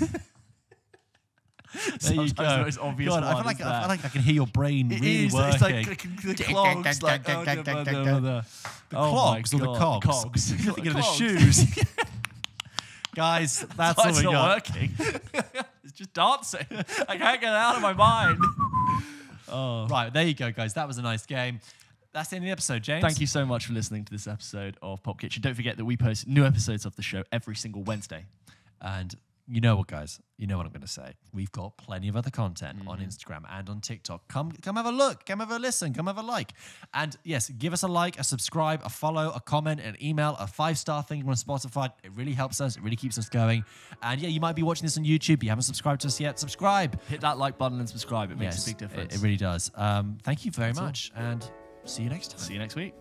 There you Sometimes go. the most obvious God, I one feel like is I can hear your brain really working. It's like the clogs. Like, The oh clogs or the God, cogs? the cogs. You're thinking of the Cogs. shoes. Guys, that's Why all it's we not got. working. It's just dancing. I can't get it out of my mind. Oh. Right, there you go, guys. That was a nice game. That's the end of the episode, James. Thank you so much for listening to this episode of Pulp Kitchen. Don't forget that we post new episodes of the show every single Wednesday. And you know what, guys? You know what I'm going to say. We've got plenty of other content on Instagram and on TikTok. Come have a look. Come have a listen. Come have a like. And yes, give us a like, a subscribe, a follow, a comment, an email, a 5-star thing on Spotify. It really helps us. It really keeps us going. And yeah, you might be watching this on YouTube. You haven't subscribed to us yet. Subscribe. Hit that like button and subscribe. It makes a big difference. It really does. Thank you very much. And see you next time. See you next week.